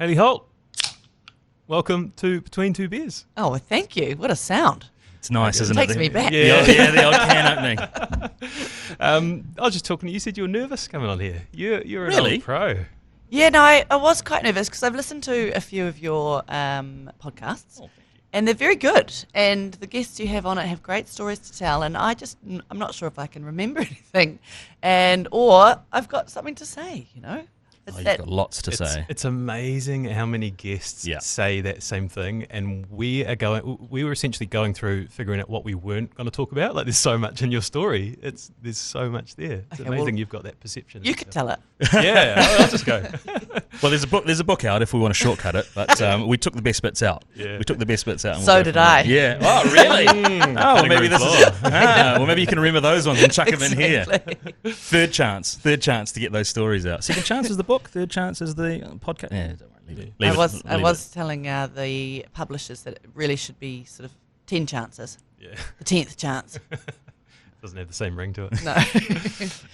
Hayley Holt, welcome to Between Two Beers. Oh, well, thank you. What a sound. It's nice, isn't it? Takes me back. Yeah, the old can opening. I was just talking to you. You said you were nervous coming on here. You're an Really? old pro. Yeah, no, I was quite nervous because I've listened to a few of your podcasts, and they're very good. And the guests you have on it have great stories to tell. And I'm not sure if I can remember anything, or I've got something to say. You've got lots to say. It's amazing how many guests say that same thing, and we were essentially going through figuring out what we weren't going to talk about. Like, there's so much in your story. There's so much there. It's amazing you've got that perception. You could tell it. Yeah, I'll just go. Well, there's a book out if we want to shortcut it, but we took the best bits out. Yeah. We took the best bits out. And So did I. Yeah. Oh, really? Well, maybe this is it. Well, maybe you can remember those ones and chuck them in here. Third chance to get those stories out. Second chance is the book. Third chance is the podcast. Yeah, don't worry, leave it. I was telling the publishers that it really should be sort of 10 chances. Yeah. The 10th chance. Doesn't have the same ring to it. No.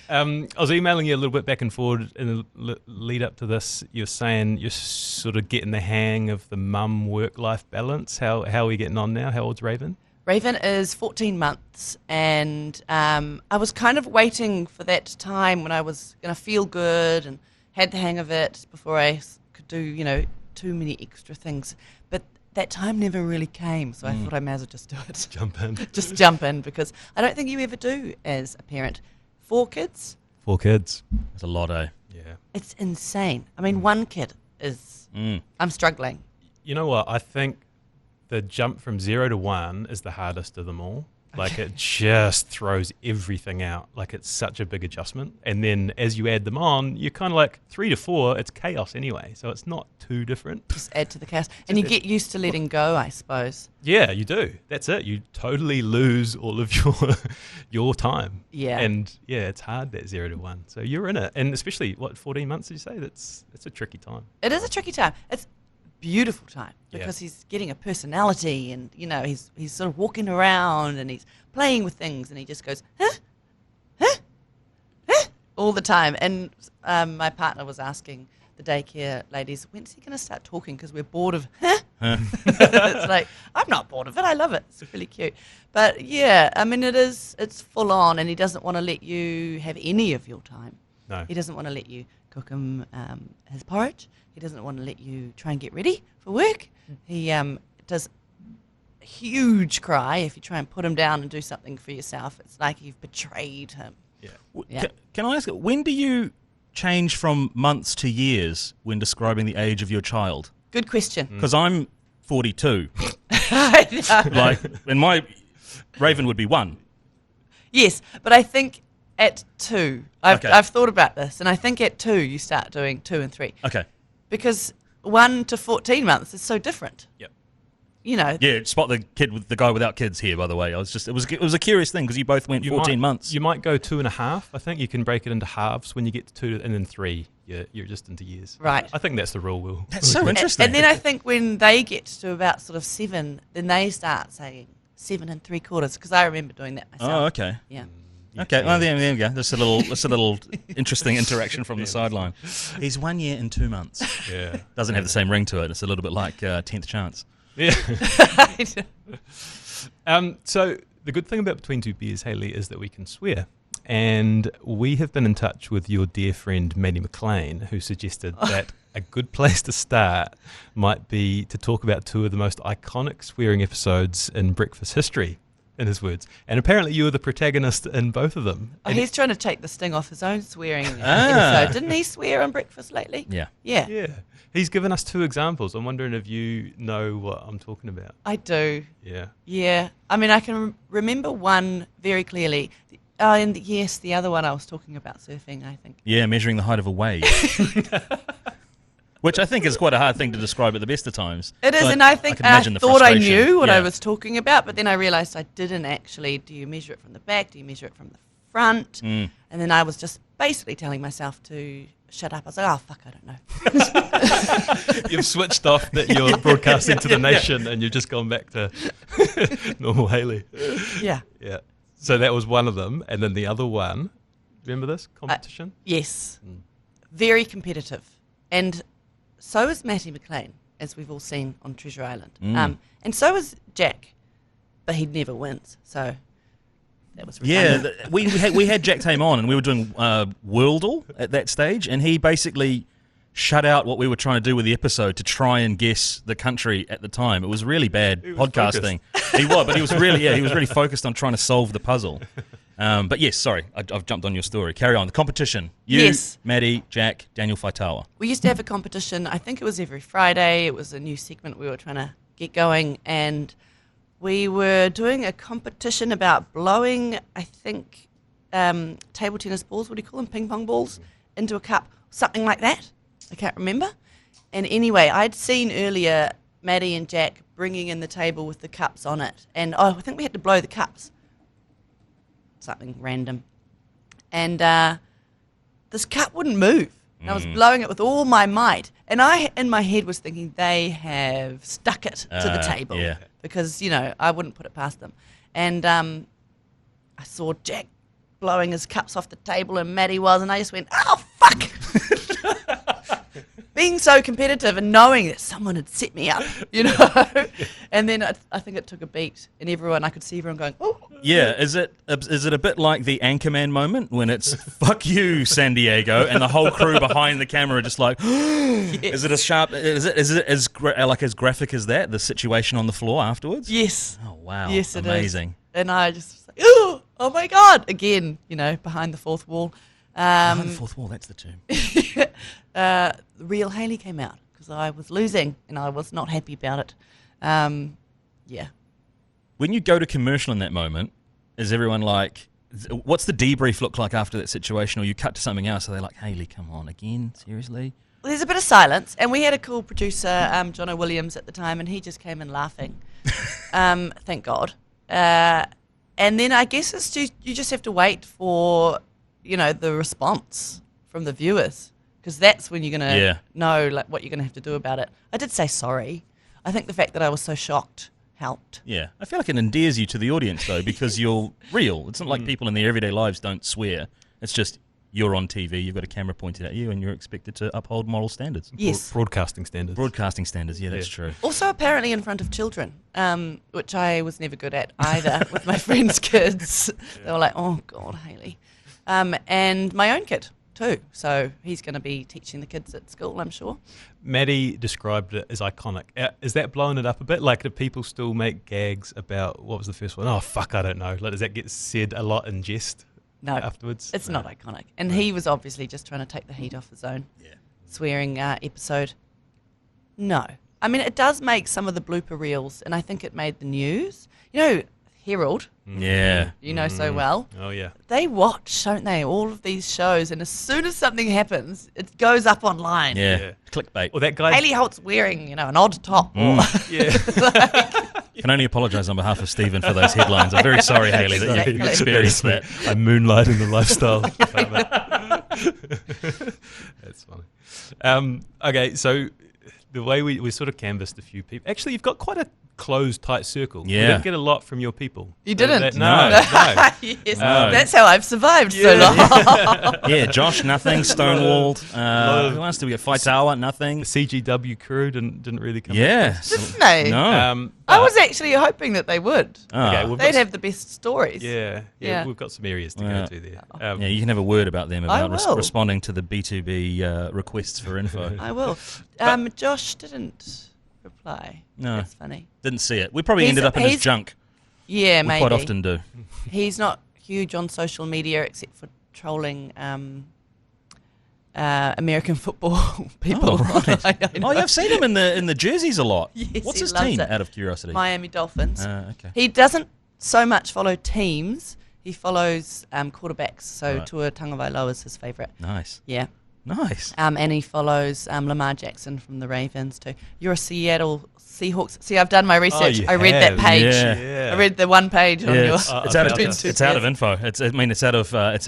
I was emailing you a little bit back and forward in the lead up to this. You're saying you're sort of getting the hang of the mum-work-life balance. How are we getting on now? How old's Raven? Raven is 14 months, and I was kind of waiting for that time when I was going to feel good and had the hang of it before I could do, too many extra things. But that time never really came, so I thought I may as well just do it. Jump in. Just jump in, because I don't think you ever do as a parent. 4 kids? 4 kids. That's a lot, eh? Yeah. It's insane. I mean, 1 kid is... I'm struggling. You know what? I think the jump from 0 to 1 is the hardest of them all. Like, it just throws everything out. Like, it's such a big adjustment. And then as you add them on, you're kind of like 3 to 4, it's chaos anyway. So it's not too different. Just add to the chaos. And you get used to letting go, I suppose. Yeah, you do. That's it. You totally lose all of your time. Yeah. And yeah, it's hard, that 0 to 1. So you're in it. And especially, 14 months did you say? That's a tricky time. It is a tricky time. It's beautiful time because he's getting a personality, and he's sort of walking around and he's playing with things, and he just goes huh all the time. And my partner was asking the daycare ladies, when's he going to start talking, because we're bored of It's like, I'm not bored of it, I love it, it's really cute. But yeah, I mean, it's full on, and he doesn't want to let you have any of your time. No. He doesn't want to let you cook him his porridge. He doesn't want to let you try and get ready for work. He does a huge cry if you try and put him down and do something for yourself. It's like you've betrayed him. Yeah. Can I ask, when do you change from months to years when describing the age of your child? Good question. Because I'm 42. I know. Like, and my Raven would be 1. Yes, but I think at 2, Okay. I've thought about this, and I think at 2 you start doing 2 and 3. Okay. Because 1 to 14 months is so different. Yep. Yeah, spot the kid with the guy without kids here, by the way. It was a curious thing because you both went 14 months. You might go 2.5. I think you can break it into halves when you get to 2, and then 3, you're just into years. Right. I think that's the rule, Will. That's so interesting. And then I think when they get to about sort of 7, then they start saying 7 3/4, because I remember doing that myself. Oh, okay. Yeah. Okay, well, there we go. That's a little interesting interaction from the sideline. He's 1 year and 2 months. Yeah. Doesn't have the same ring to it. It's a little bit like 10th chance. Yeah. So the good thing about Between Two Beers, Hayley, is that we can swear. And we have been in touch with your dear friend Maddie McLean, who suggested that a good place to start might be to talk about 2 of the most iconic swearing episodes in breakfast history, in his words. And apparently you were the protagonist in both of them. Oh, he's trying to take the sting off his own swearing episode. Didn't he swear on breakfast lately? Yeah. Yeah. Yeah. He's given us 2 examples. I'm wondering if you know what I'm talking about. I do. Yeah. Yeah. I mean, I can remember one very clearly. And yes, the other one I was talking about surfing, I think. Yeah, measuring the height of a wave. Which I think is quite a hard thing to describe at the best of times. It is, But and I think can I imagine the thought I frustration. knew what I Yeah. was talking about, but then I realised I didn't actually. Do you measure it from the back? Do you measure it from the front? And then I was just basically telling myself to shut up. I was like, oh, fuck, I don't know. You've switched off that you're broadcasting to the nation, and you've just gone back to normal Hayley. Yeah. Yeah. So that was one of them. And then the other one, remember this competition? Yes. Very competitive. And so is Matty McLean, as we've all seen on Treasure Island. And so is Jack, but he never wins. So that was redundant. Yeah, we had Jack Tame on, and we were doing Wordle at that stage, and he basically shut out what we were trying to do with the episode to try and guess the country at the time. It was really bad podcasting. He was, but he was really focused on trying to solve the puzzle. But yes, sorry, I've jumped on your story. Carry on. The competition. You, Maddie, Jack, Daniel Faitawa. We used to have a competition. I think it was every Friday. It was a new segment we were trying to get going, and we were doing a competition about blowing, I think, table tennis balls, what do you call them, ping pong balls, into a cup, something like that. I can't remember. And anyway, I'd seen earlier Maddie and Jack bringing in the table with the cups on it. And I think we had to blow the cups. Something random. And this cup wouldn't move. And I was blowing it with all my might. And I, in my head, was thinking they have stuck it to the table. Yeah. Because, I wouldn't put it past them. And I saw Jack blowing his cups off the table and Maddie was. And I just went, oh, fuck! Being so competitive and knowing that someone had set me up, and then I think it took a beat, and I could see everyone going, oh. Yeah, is it a bit like the Anchorman moment when it's fuck you, San Diego, and the whole crew behind the camera are just like, yes. Is it as graphic as that? The situation on the floor afterwards? Yes. Oh wow. Yes, amazing. And I just was like, oh my god, again, behind the fourth wall. Behind the fourth wall, that's the term. The real Hayley came out because I was losing and I was not happy about it. Yeah. When you go to commercial in that moment, is everyone like, what's the debrief look like after that situation? Or you cut to something else? Are they like, Hayley, come on again? Seriously? Well, there's a bit of silence, and we had a cool producer, Jono Williams, at the time, and he just came in laughing. Thank God. And then I guess it's you just have to wait for the response from the viewers, because that's when you're going to know what you're going to have to do about it. I did say sorry. I think the fact that I was so shocked helped. Yeah. I feel like it endears you to the audience, though, because you're real. It's not like people in their everyday lives don't swear. It's just you're on TV, you've got a camera pointed at you, and you're expected to uphold moral standards. Yes. Broadcasting standards. Broadcasting standards, yeah, that's true. Also, apparently in front of children, which I was never good at either with my friends' kids. They were like, oh, God, Hayley. And my own kid too, so he's going to be teaching the kids at school, I'm sure. Maddie described it as iconic. Is that blowing it up a bit? Like, do people still make gags about, what was the first one? Oh, fuck, I don't know. Like, does that get said a lot in jest afterwards? It's not iconic. And he was obviously just trying to take the heat off his own swearing episode. No. I mean, it does make some of the blooper reels, and I think it made the news. Herald, so well. Oh, yeah. They watch, don't they, all of these shows, and as soon as something happens, it goes up online. Yeah. Clickbait. Well, that guy... Hayley Holt's wearing, an odd top. Can only apologise on behalf of Stephen for those headlines. I'm very sorry, Hayley, that you experienced that. I moonlight in the lifestyle. That's funny. Okay, so the way we sort of canvassed a few people... Actually, you've got quite a closed, tight circle. Yeah. We didn't get a lot from your people. You didn't? No. Yes, that's how I've survived so long. Yeah, Josh, nothing. Stonewalled. Who else did we get? Faitawa, nothing. The CGW crew didn't really come. Yeah. Didn't they? No. I was actually hoping that they would. Okay, they'd have the best stories. Yeah, we've got some areas to go to there. You can have a word about them about responding to the B2B requests for info. I will. Josh didn't reply. No. That's funny. Didn't see it. We probably ended up in his junk. Yeah, we maybe. quite often do. He's not huge on social media except for trolling American football people. Oh, right. I've seen him in the jerseys a lot. Yes, what's he his loves team, it. out of curiosity? Miami Dolphins. Okay. He doesn't so much follow teams. He follows quarterbacks. So Tua Tagovailoa is his favourite. Nice. Yeah. Nice. And he follows Lamar Jackson from the Ravens too. You're a Seattle Seahawks. See, I've done my research. I read that page. Yeah. I read the one page on your. It's out of info. It's out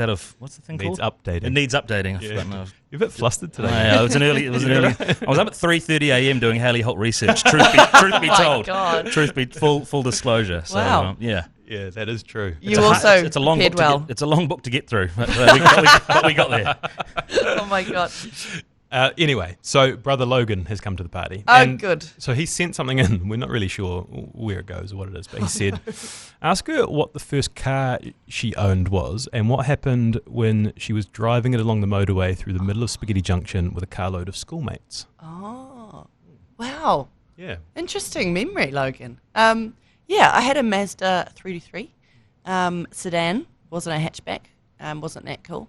of what's the thing needs called? Updating. It needs updating. Yeah. You're a bit flustered today. It was an early. I was up at 3:30 a.m. doing Hayley Holt research. Truth be told. God. Truth be full disclosure. So, wow. Yeah, that is true. You also it's a long prepared book well. It's a long book to get through, but we got there. Oh my God. Anyway, so Brother Logan has come to the party. Oh, good. So he sent something in. We're not really sure where it goes or what it is, but he said, ask her what the first car she owned was and what happened when she was driving it along the motorway through the middle of Spaghetti Junction with a carload of schoolmates. Oh, wow. Yeah. Interesting memory, Logan. Yeah, I had a Mazda 323 sedan. Wasn't a hatchback. Wasn't that cool.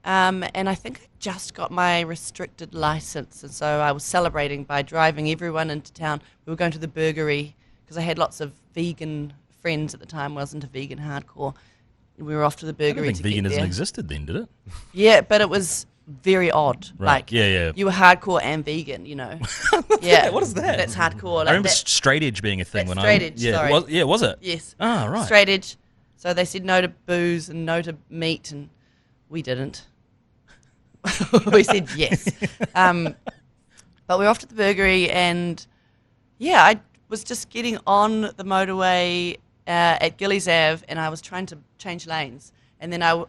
And I think I just got my restricted license, and so I was celebrating by driving everyone into town. We were going to the burgery because I had lots of vegan friends at the time. I wasn't a vegan hardcore. We were off to the burgery. I don't think to veganism get there. existed then, did it? Yeah, but it was very odd. Right. Like, Yeah. you were hardcore and vegan, you know. Yeah, What is that? That's hardcore. Like I remember that, straight edge being a thing that's when straight I edge, yeah, sorry. was it? yes. Ah, right. Straight edge. So they said no to booze and no to meat, and we didn't. We said yes. But we were off to the burgery, and yeah, I was just getting on the motorway at Gillies Ave, and I was trying to change lanes. And then I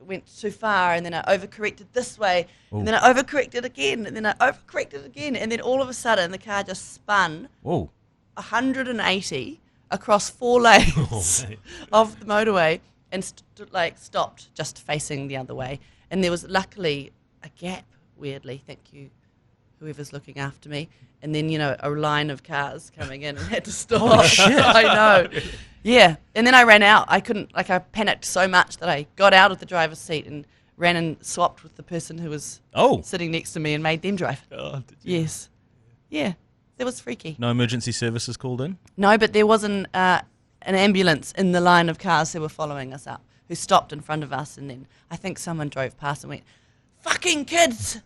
went too far, and then I overcorrected this way, and then I overcorrected again, and then I overcorrected again, and then all of a sudden the car just spun Whoa. 180 across 4 lanes of the motorway and stopped just facing the other way. And there was luckily a gap, weirdly, thank you, whoever's looking after me. And then, a line of cars coming in and had to stop. Oh, shit. I know. Yeah. And then I ran out. I panicked so much that I got out of the driver's seat and ran and swapped with the person who was sitting next to me and made them drive. Oh, did you? Yes. Yeah. That was freaky. No emergency services called in? No, but there was an ambulance in the line of cars who were following us up, who stopped in front of us, and then I think someone drove past and went, "Fucking kids!"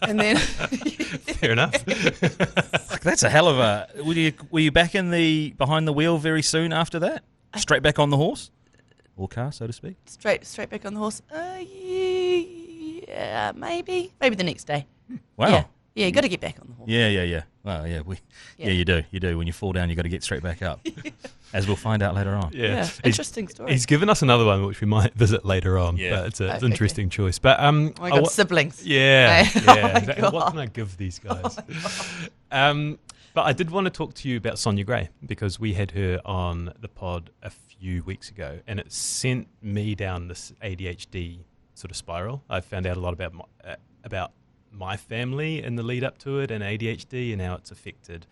And then Fair enough. Fuck, that's a hell of a... Were you back behind the wheel very soon after that? Straight back on the horse? Or car, so to speak? straight back on the horse. Yeah, maybe the next day. Wow. Yeah, you got to get back on the horse. Yeah. Well, yeah, you do. You do. When you fall down, you got to get straight back up. As we'll find out later on. Yeah, interesting story. He's given us another one which we might visit later on. Yeah. But it's an interesting choice. But Oh my God, siblings. Yeah. Hey. Yeah. Oh my Exactly. God. What can I give these guys? But I did want to talk to you about Sonia Gray because we had her on the pod a few weeks ago, and it sent me down this ADHD sort of spiral. I found out a lot about my family in the lead up to it and ADHD and how it's affected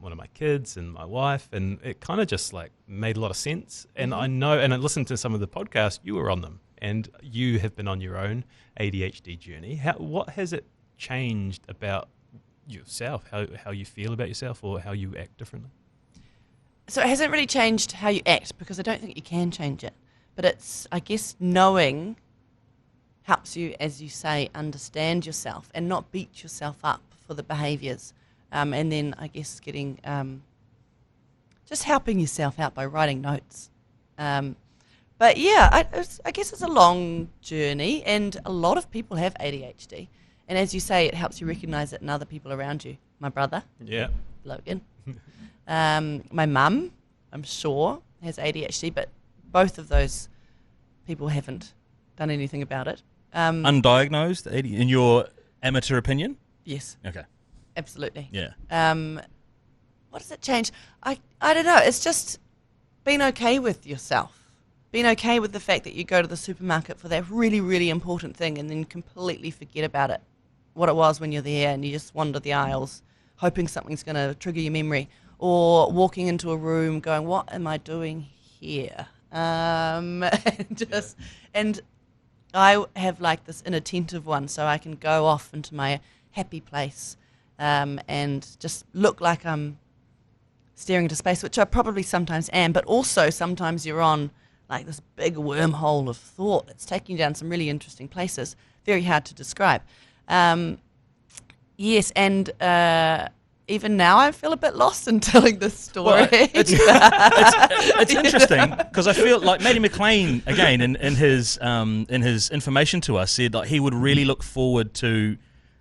one of my kids and my wife, and it kind of just made a lot of sense. And I know, and I listened to some of the podcasts, you were on them, and you have been on your own ADHD journey. What has it changed about yourself, how you feel about yourself or how you act differently? So it hasn't really changed how you act because I don't think you can change it. But it's, I guess, knowing helps you, as you say, understand yourself and not beat yourself up for the behaviours. And then I guess getting, just helping yourself out by writing notes. But yeah, I guess it's a long journey, and a lot of people have ADHD. And as you say, it helps you recognise it in other people around you. My brother, Yeah. Logan. My mum, I'm sure, has ADHD, but both of those people haven't done anything about it. Undiagnosed, in your amateur opinion? Yes, Okay. absolutely. Yeah. What does it change? I don't know. It's just being okay with yourself. Being okay with the fact that you go to the supermarket for that really, really important thing and then completely forget about it, what it was when you're there, and you just wander the aisles hoping something's going to trigger your memory, or walking into a room going, what am I doing here? And I have this inattentive one, so I can go off into my happy place and just look like I'm staring into space, which I probably sometimes am, but also sometimes you're on this big wormhole of thought that's taking you down some really interesting places, very hard to describe. Yes, and even now I feel a bit lost in telling this story. Well, it's interesting because I feel like Maddie McLean, again, in his information to us, said he would really look forward to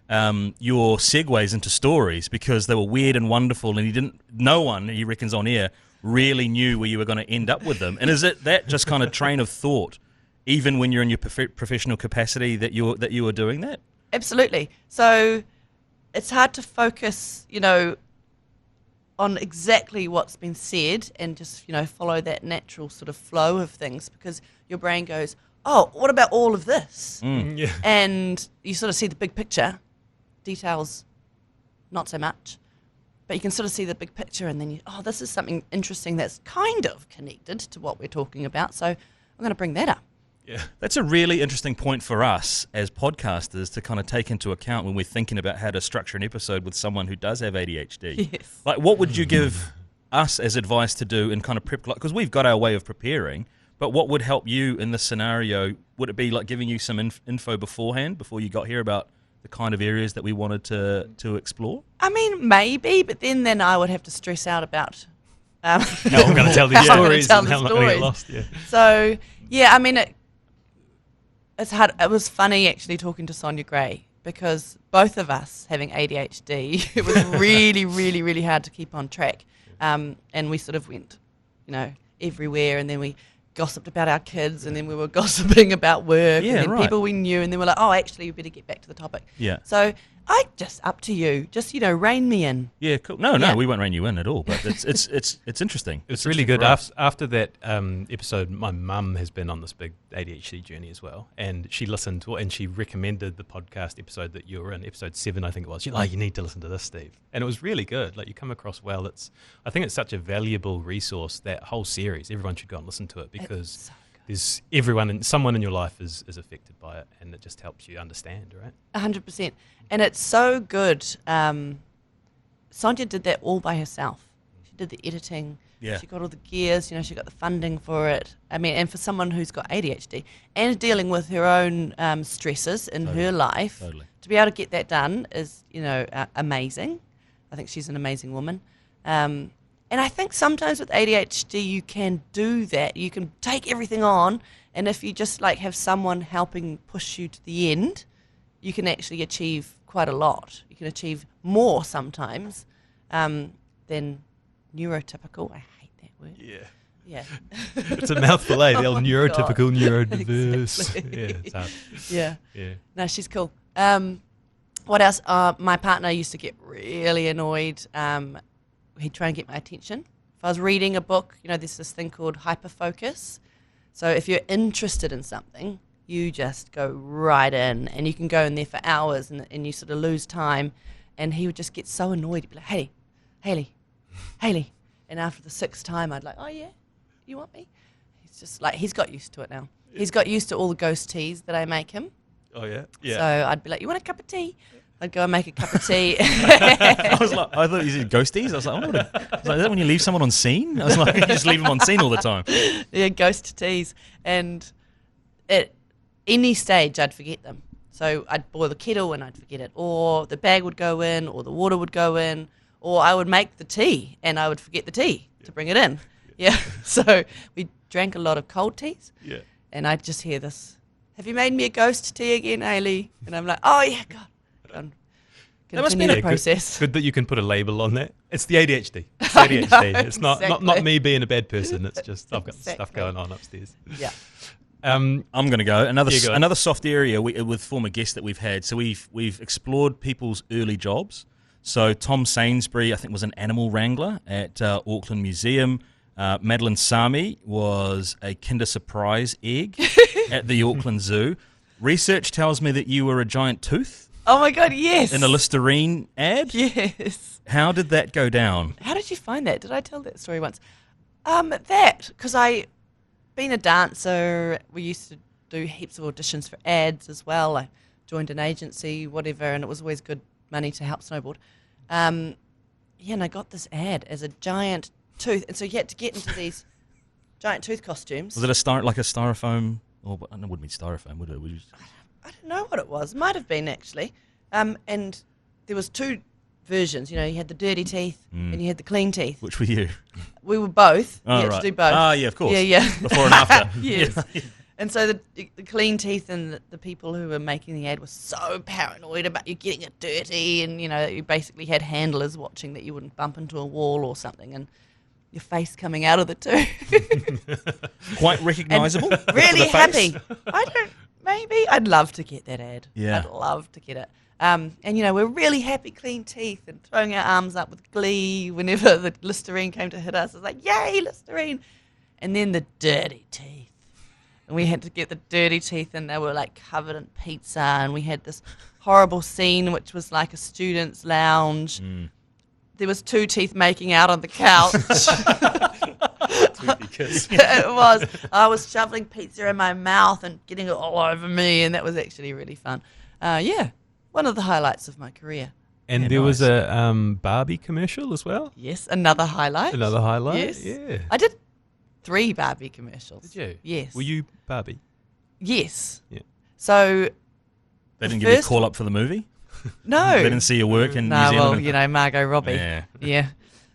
your segues into stories because they were weird and wonderful, and no one, he reckons on air, really knew where you were going to end up with them. And is it that just kind of train of thought, even when you're in your professional capacity, that you were doing that? absolutely. So it's hard to focus, on exactly what's been said and just, follow that natural sort of flow of things, because your brain goes, oh, what about all of this? Yeah. And you sort of see the big picture, details not so much, but you can sort of see the big picture, and then this is something interesting that's kind of connected to what we're talking about, so I'm going to bring that up. Yeah. That's a really interesting point for us as podcasters to kind of take into account when we're thinking about how to structure an episode with someone who does have ADHD. Yes. Like, what would you give us as advice to do in kind of prep? Because we've got our way of preparing, but what would help you in this scenario? Would it be like giving you some info beforehand, before you got here, about the kind of areas that we wanted to explore? I mean, maybe, but then I would have to stress out about... No, I'm going to tell these stories and how I'm not going to get lost. Yeah. So, yeah, I mean... It's hard. It was funny actually talking to Sonia Gray, because both of us having ADHD, it was really, really, really hard to keep on track. And we sort of went, everywhere, and then we gossiped about our kids, and then we were gossiping about work, and then people we knew, and then we're like, oh, actually, we better get back to the topic. Yeah. So just up to you. Just, rein me in. Yeah, cool. No, we won't rein you in at all, but it's interesting. It's really good. After that episode, my mum has been on this big ADHD journey as well, and she listened to it, and she recommended the podcast episode that you were in, episode 7, I think it was. She's like, you need to listen to this, Steve. And it was really good. Like, you come across well. I think it's such a valuable resource, that whole series. Everyone should go and listen to it, because there's someone in your life is affected by it, and it just helps you understand, right? 100%. And it's so good. Sonia did that all by herself. She did the editing. Yeah. She got all the gears, she got the funding for it. I mean, and for someone who's got ADHD and dealing with her own stresses in her life, to be able to get that done is, amazing. I think she's an amazing woman. And I think sometimes with ADHD, you can do that. You can take everything on, and if you just have someone helping push you to the end, you can actually achieve quite a lot. You can achieve more sometimes than neurotypical. I hate that word. Yeah. It's a mouthful, eh? The old neurotypical, neurodiverse. Exactly. Yeah, it's hard. Yeah. No, she's cool. What else? My partner used to get really annoyed. He'd try and get my attention. If I was reading a book, there's this thing called hyperfocus. So if you're interested in something, you just go right in, and you can go in there for hours, and you sort of lose time. And he would just get so annoyed. He'd be like, Hayley. And after the 6th time, I'd like, oh yeah, you want me? He's just like, he's got used to it now. He's got used to all the ghost teas that I make him. Oh yeah? Yeah. So I'd be like, you want a cup of tea? I'd go and make a cup of tea. I thought you said ghosties. I was like, is that when you leave someone on scene? I was like, you just leave them on scene all the time. Yeah, ghost teas. And at any stage, I'd forget them. So I'd boil the kettle and I'd forget it. Or the bag would go in, or the water would go in, or I would make the tea and I would forget the tea to bring it in. Yeah. So we drank a lot of cold teas. Yeah. And I'd just hear this, have you made me a ghost tea again, Hayley? And I'm like, oh yeah, God. That must be a process. Good that you can put a label on that. It's the ADHD. It's ADHD. It's not me being a bad person. It's just I've got stuff going on upstairs. Yeah. I'm going to go another soft area with former guests that we've had. So we've explored people's early jobs. So Tom Sainsbury, I think, was an animal wrangler at Auckland Museum. Madeline Sami was a Kinder Surprise egg at the Auckland Zoo. Research tells me that you were a giant tooth. Oh my God, yes. In a Listerine ad? Yes. How did that go down? How did you find that? Did I tell that story once? Because being a dancer, we used to do heaps of auditions for ads as well. I joined an agency, whatever, and it was always good money to help snowboard. And I got this ad as a giant tooth, and so you had to get into these giant tooth costumes. Was it like a styrofoam? Or it wouldn't be styrofoam, would it? I don't know what it was. Might have been, actually. And there was 2 versions. You had the dirty teeth and you had the clean teeth. Which were you? We were both. Oh, you had right. to do both. Ah, yeah, of course. Yeah. Before and after. Yes. Yeah. And so the clean teeth and the people who were making the ad were so paranoid about you getting it dirty, and, you basically had handlers watching that you wouldn't bump into a wall or something, and your face coming out of the tooth. Quite recognisable. Really happy. maybe. I'd love to get that ad. Yeah. I'd love to get it. And, we're really happy, clean teeth, and throwing our arms up with glee whenever the Listerine came to hit us. It's like, yay, Listerine. And then the dirty teeth. And we had to get the dirty teeth, and they were like covered in pizza, and we had this horrible scene which was like a student's lounge. There was 2 teeth making out on the couch. It was. I was shoveling pizza in my mouth and getting it all over me, and that was actually really fun. One of the highlights of my career. And there was a Barbie commercial as well? Yes, another highlight. Another highlight? Yes. Yeah. I did 3 Barbie commercials. Did you? Yes. Were you Barbie? Yes. Yeah. So They didn't give you a call up for the movie? No. They didn't see your work in New Zealand? Well, Margot Robbie. Yeah. Yeah.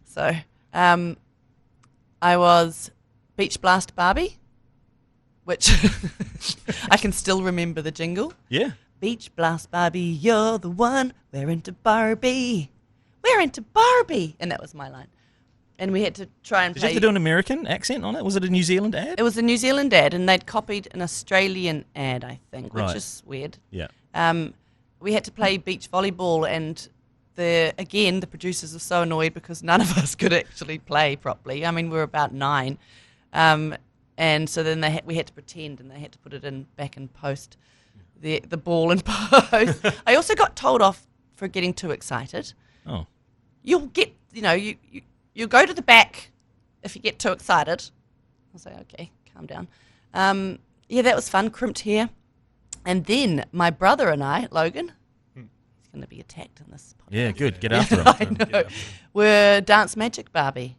So I was Beach Blast Barbie, which I can still remember the jingle. Yeah. Beach Blast Barbie, you're the one. We're into Barbie. We're into Barbie. And that was my line. And we had to try and Did you have to do an American accent on it? Was it a New Zealand ad? It was a New Zealand ad, and they'd copied an Australian ad, I think, which Right. is weird. Yeah. We had to play beach volleyball, and the producers were so annoyed because none of us could actually play properly. I mean, we were about 9. And so then we had to pretend, and they had to put it back in post, the ball in post. I also got told off for getting too excited. Oh. You'll get, you go to the back if you get too excited. I'll say, okay, calm down. That was fun, crimped hair. And then my brother and I, Logan, he's going to be attacked in this podcast. Yeah, good. Get after him. I know. We're Dance Magic Barbie.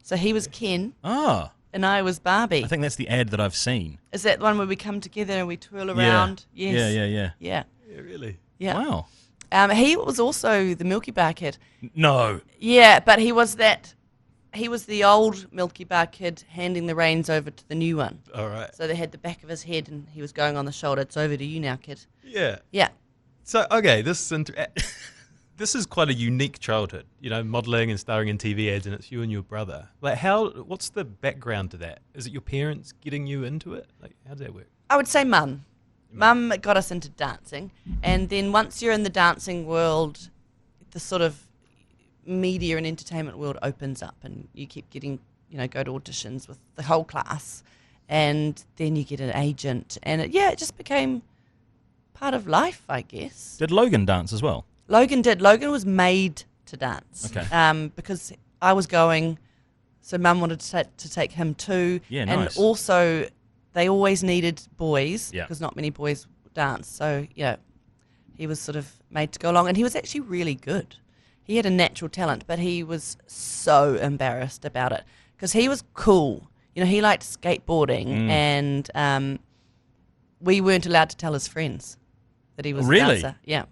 So he was Ken, Oh. and I was Barbie. I think that's the ad that I've seen. Is that the one where we come together and we twirl around? Yeah. Yes. Yeah. Yeah. Yeah, really? Yeah. Wow. He was also the Milky Bar kid. No. Yeah, but he was the old Milky Bar kid handing the reins over to the new one. All right. So they had the back of his head and he was going on the shoulder. It's over to you now, kid. Yeah. Yeah. So, okay, this is quite a unique childhood, modelling and starring in TV ads, and it's you and your brother. Like, what's the background to that? Is it your parents getting you into it? Like, how does that work? I would say Mum. Mum got us into dancing. And then once you're in the dancing world, the sort of media and entertainment world opens up, and you keep getting, go to auditions with the whole class, and then you get an agent, and it just became part of life, I guess. Did Logan dance as well? Logan did. Logan was made to dance. Okay. Because I was going, so Mum wanted to take him too. Yeah, and nice. also, they always needed boys, Yeah. because not many boys dance. So, he was sort of made to go along, and he was actually really good. He had a natural talent, but he was so embarrassed about it because he was cool. He liked skateboarding, and we weren't allowed to tell his friends that he was a Really? dancer. Yeah.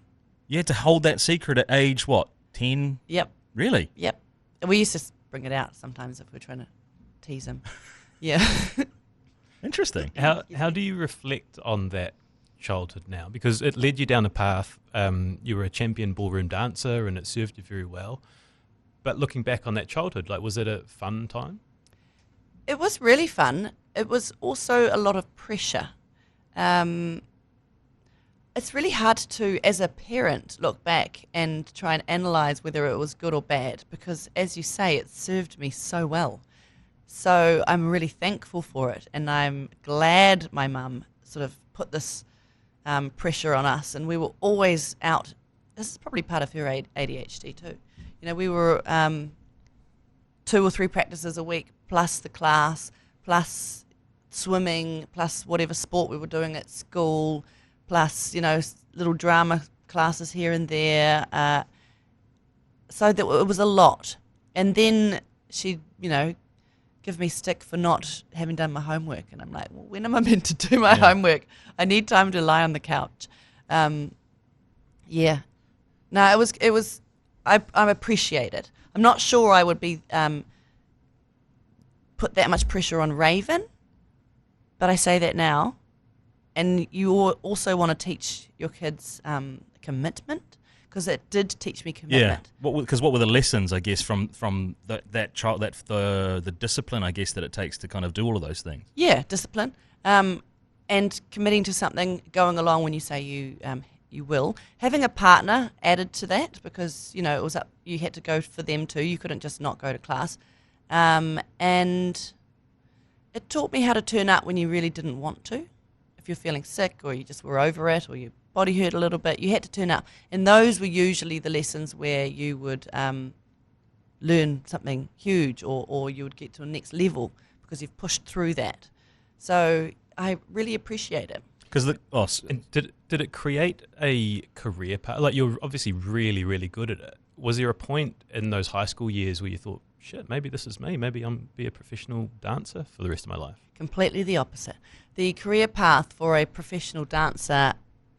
You had to hold that secret at age, what, 10? Yep. Really? Yep. We used to bring it out sometimes if we're trying to tease him. Yeah. Interesting. How do you reflect on that childhood now? Because it led you down a path. You were a champion ballroom dancer, and it served you very well. But looking back on that childhood, was it a fun time? It was really fun. It was also a lot of pressure. It's really hard to, as a parent, look back and try and analyse whether it was good or bad, because, as you say, it served me so well. So I'm really thankful for it, and I'm glad my mum sort of put this pressure on us, and we were always out. This is probably part of her ADHD too. We were 2 or 3 practices a week, plus the class, plus swimming, plus whatever sport we were doing at school, plus, little drama classes here and there. So that it was a lot. And then she'd, give me stick for not having done my homework. And I'm like, well, when am I meant to do my homework? I need time to lie on the couch. Yeah. No, it was, I appreciate it. I'm not sure I would be, put that much pressure on Raven, but I say that now. And you also want to teach your kids commitment, because it did teach me commitment. Yeah. Because what were the lessons, I guess, from that child, the discipline, I guess, that it takes to kind of do all of those things? Yeah, discipline. and committing to something, going along when you say you will. Having a partner added to that because, you know, it was up, you had to go for them too. You couldn't just not go to class. And it taught me how to turn up when you really didn't want to. If you're feeling sick or you just were over it or your body hurt a little bit, you had to turn up. And those were usually the lessons where you would learn something huge or you would get to a next level because you've pushed through that. So I really appreciate it. Because did it create a career path? Like, you're obviously really, really good at it. Was there a point in those high school years where you thought, shit, maybe this is me. Maybe I'm be a professional dancer for the rest of my life? Completely the opposite. The career path for a professional dancer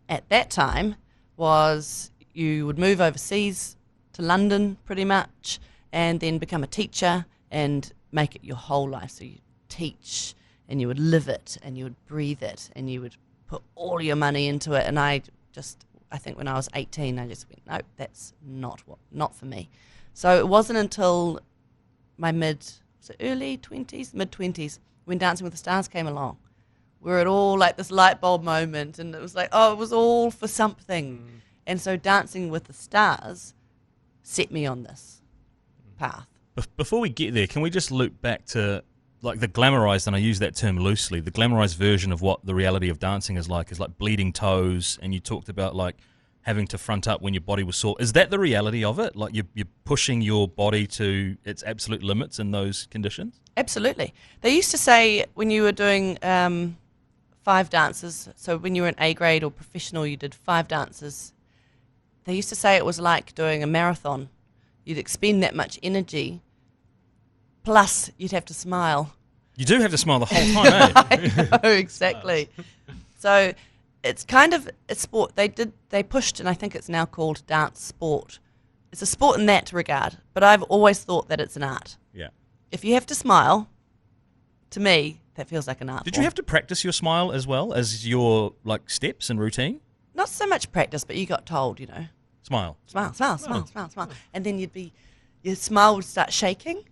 at that time was you would move overseas to London pretty much and then become a teacher and make it your whole life. So you teach and you would live it and you would breathe it and you would put all your money into it. And I think when I was 18, I just went, no, that's not for me. So it wasn't until my early 20s, mid-20s, when Dancing with the Stars came along, where it all like this light bulb moment, and it was like, oh, it was all for something. And so Dancing with the Stars set me on this path. Before we get there, can we just loop back to like the glamorized, and I use that term loosely, the glamorized version of what the reality of dancing is like bleeding toes, and you talked about like having to front up when your body was sore. Is that the reality of it? Like you're pushing your body to its absolute limits in those conditions? Absolutely. They used to say when you were doing 5 dances, so when you were in A grade or professional, you did 5 dances. They used to say it was like doing a marathon. You'd expend that much energy, plus you'd have to smile. You do have to smile the whole time, eh? I know, exactly. So it's kind of a sport. They pushed, and I think it's now called dance sport. It's a sport in that regard, but I've always thought that it's an art. Yeah. If you have to smile, to me, that feels like an art. Did you have to practice your smile as well as your like steps and routine? Not so much practice, but you got told, you know. Smile. Smile, smile, smile, smile, smile. And then your smile would start shaking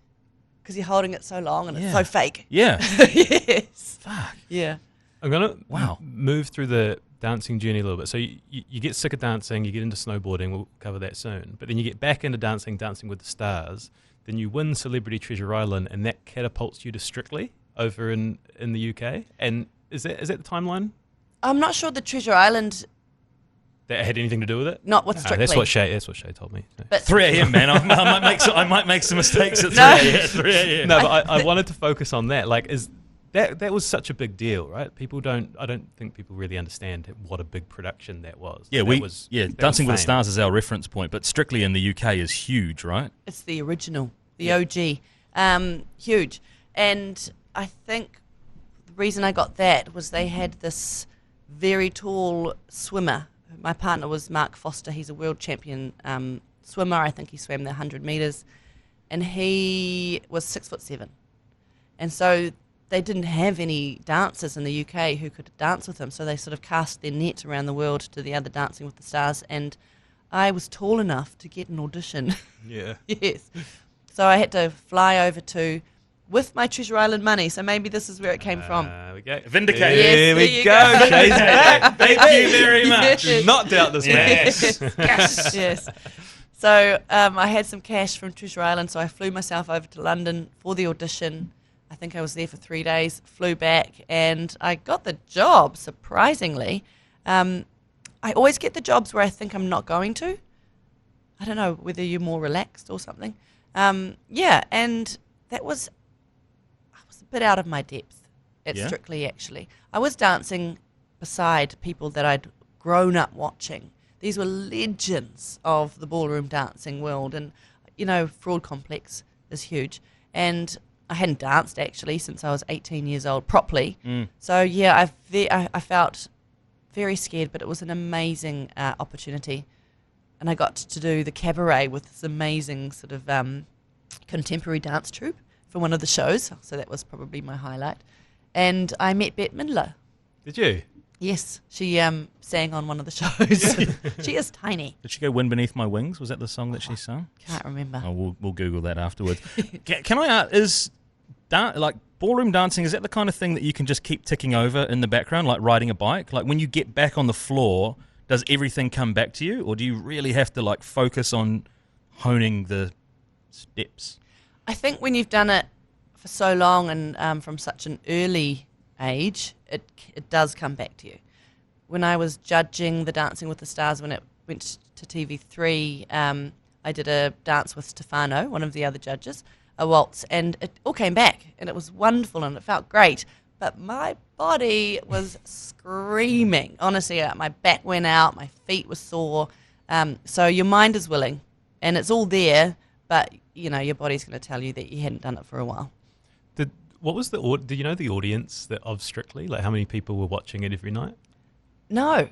because you're holding it so long and it's so fake. Yeah. Yes. Fuck. Yeah. I'm going to move through the dancing journey a little bit. So you get sick of dancing, you get into snowboarding, we'll cover that soon. But then you get back into Dancing with the Stars, then you win Celebrity Treasure Island, and that catapults you to Strictly over in the UK. And is that the timeline? I'm not sure the Treasure Island... That had anything to do with it? Not with Strictly. That's what Shay told me. So. But 3 a.m, man. I might make some mistakes at 3 a.m. No, but I wanted to focus on that. Like, that was such a big deal, right? I don't think people really understand what a big production that was. Yeah, Dancing with the Stars is our reference point, but Strictly in the UK is huge, right? It's the original, the OG. Huge. And I think the reason I got that was they had this very tall swimmer. My partner was Mark Foster. He's a world champion swimmer. I think he swam the 100 metres. And he was 6'7". And so they didn't have any dancers in the UK who could dance with him. So they sort of cast their net around the world to the other Dancing with the Stars. And I was tall enough to get an audition. Yeah. Yes. So I had to fly over with my Treasure Island money, so maybe this is where it came from. We go. Vindicated. There we go. Shay's back. Thank you very much. Do not doubt this man. Yes. Yes. So I had some cash from Treasure Island, so I flew myself over to London for the audition. I think I was there for 3 days, flew back, and I got the job, surprisingly. I always get the jobs where I think I'm not going to. I don't know whether you're more relaxed or something. And that was... bit out of my depth at Strictly, actually. I was dancing beside people that I'd grown up watching. These were legends of the ballroom dancing world, and, you know, Fraud Complex is huge. And I hadn't danced, actually, since I was 18 years old, properly. So, yeah, I felt very scared, but it was an amazing opportunity. And I got to do the cabaret with this amazing sort of contemporary dance troupe for one of the shows, so that was probably my highlight. And I met Bette Midler. Did you? Yes, she sang on one of the shows. She is tiny. Did she go Wind Beneath My Wings? Was that the song that she sang? Can't remember. Oh, we'll Google that afterwards. Can I ask, is like ballroom dancing, is that the kind of thing that you can just keep ticking over in the background, like riding a bike? Like when you get back on the floor, does everything come back to you, or do you really have to like focus on honing the steps? I think when you've done it for so long and from such an early age, it does come back to you. When I was judging the Dancing with the Stars when it went to TV3, I did a dance with Stefano, one of the other judges, a waltz, and it all came back, and it was wonderful, and it felt great. But my body was screaming. Honestly, my back went out, my feet were sore. So your mind is willing, and it's all there, but you know your body's going to tell you that you hadn't done it for a while. Do you know the audience of Strictly? Like how many people were watching it every night? No,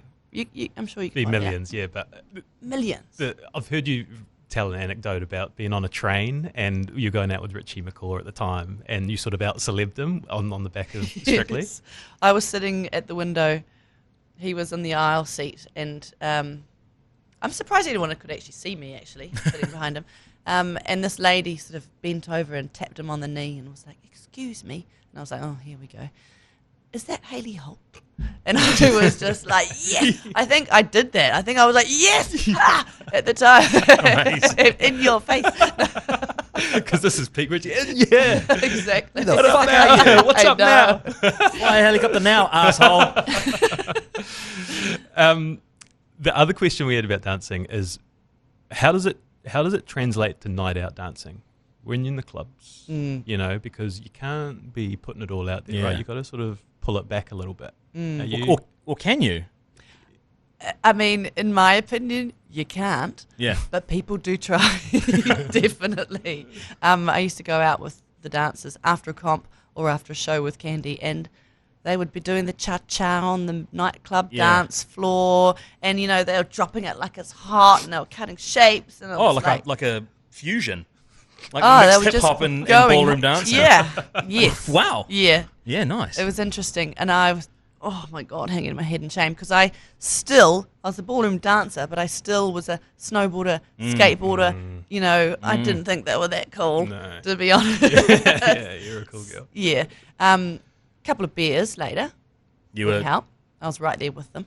I'm sure you could Be find out. millions, yeah, but Millions. I've heard you tell an anecdote about being on a train and you're going out with Richie McCaw at the time, and you sort of out-celebbed him on the back of Strictly. Yes. I was sitting at the window. He was in the aisle seat, and I'm surprised anyone could actually see me, actually, sitting behind him. And this lady sort of bent over and tapped him on the knee and was like, "Excuse me." And I was like, "Oh, here we go. Is that Hayley Holt?" And I was just like, yes. I think I did that. I think I was like, yes, at the time. In your face. Because this is Pete Richie. Yeah. Exactly. What up now? What's up now? Fly a helicopter now, asshole. The other question we had about dancing is, how does it translate to night out dancing? When you're in the clubs, you know, because you can't be putting it all out there, right? You've got to sort of pull it back a little bit. Or can you? I mean, in my opinion, you can't. Yeah. But people do try, definitely. I used to go out with the dancers after a comp or after a show with Candy, and they would be doing the cha-cha on the nightclub dance floor, and, you know, they were dropping it like it's hot, and they were cutting shapes. And it was like a fusion. Like they were mixed just hip-hop and ballroom dancing. Yeah. Yes. Wow. Yeah. Yeah, nice. It was interesting, and I was, oh my God, hanging my head in shame, because I was a ballroom dancer, but I still was a snowboarder, skateboarder. You know, I didn't think they were that cool, to be honest. Yeah, you're a cool girl. Yeah. Couple of beers later would help. I was right there with them.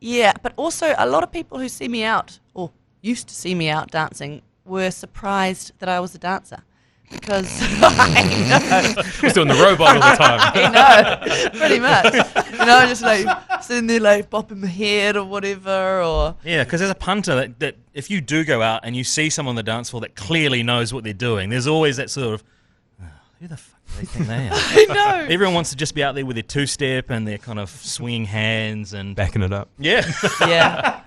Yeah, but also a lot of people who see me out, or used to see me out dancing, were surprised that I was a dancer. Because I know. He was doing the robot all the time. I know, pretty much. You know, just like sitting there like bopping my head or whatever. Or yeah, because as a punter, that if you do go out and you see someone on the dance floor that clearly knows what they're doing, there's always that sort of, who the fuck do they think they are? I know. Everyone wants to just be out there with their two-step and their kind of swinging hands and backing it up. Yeah. Yeah.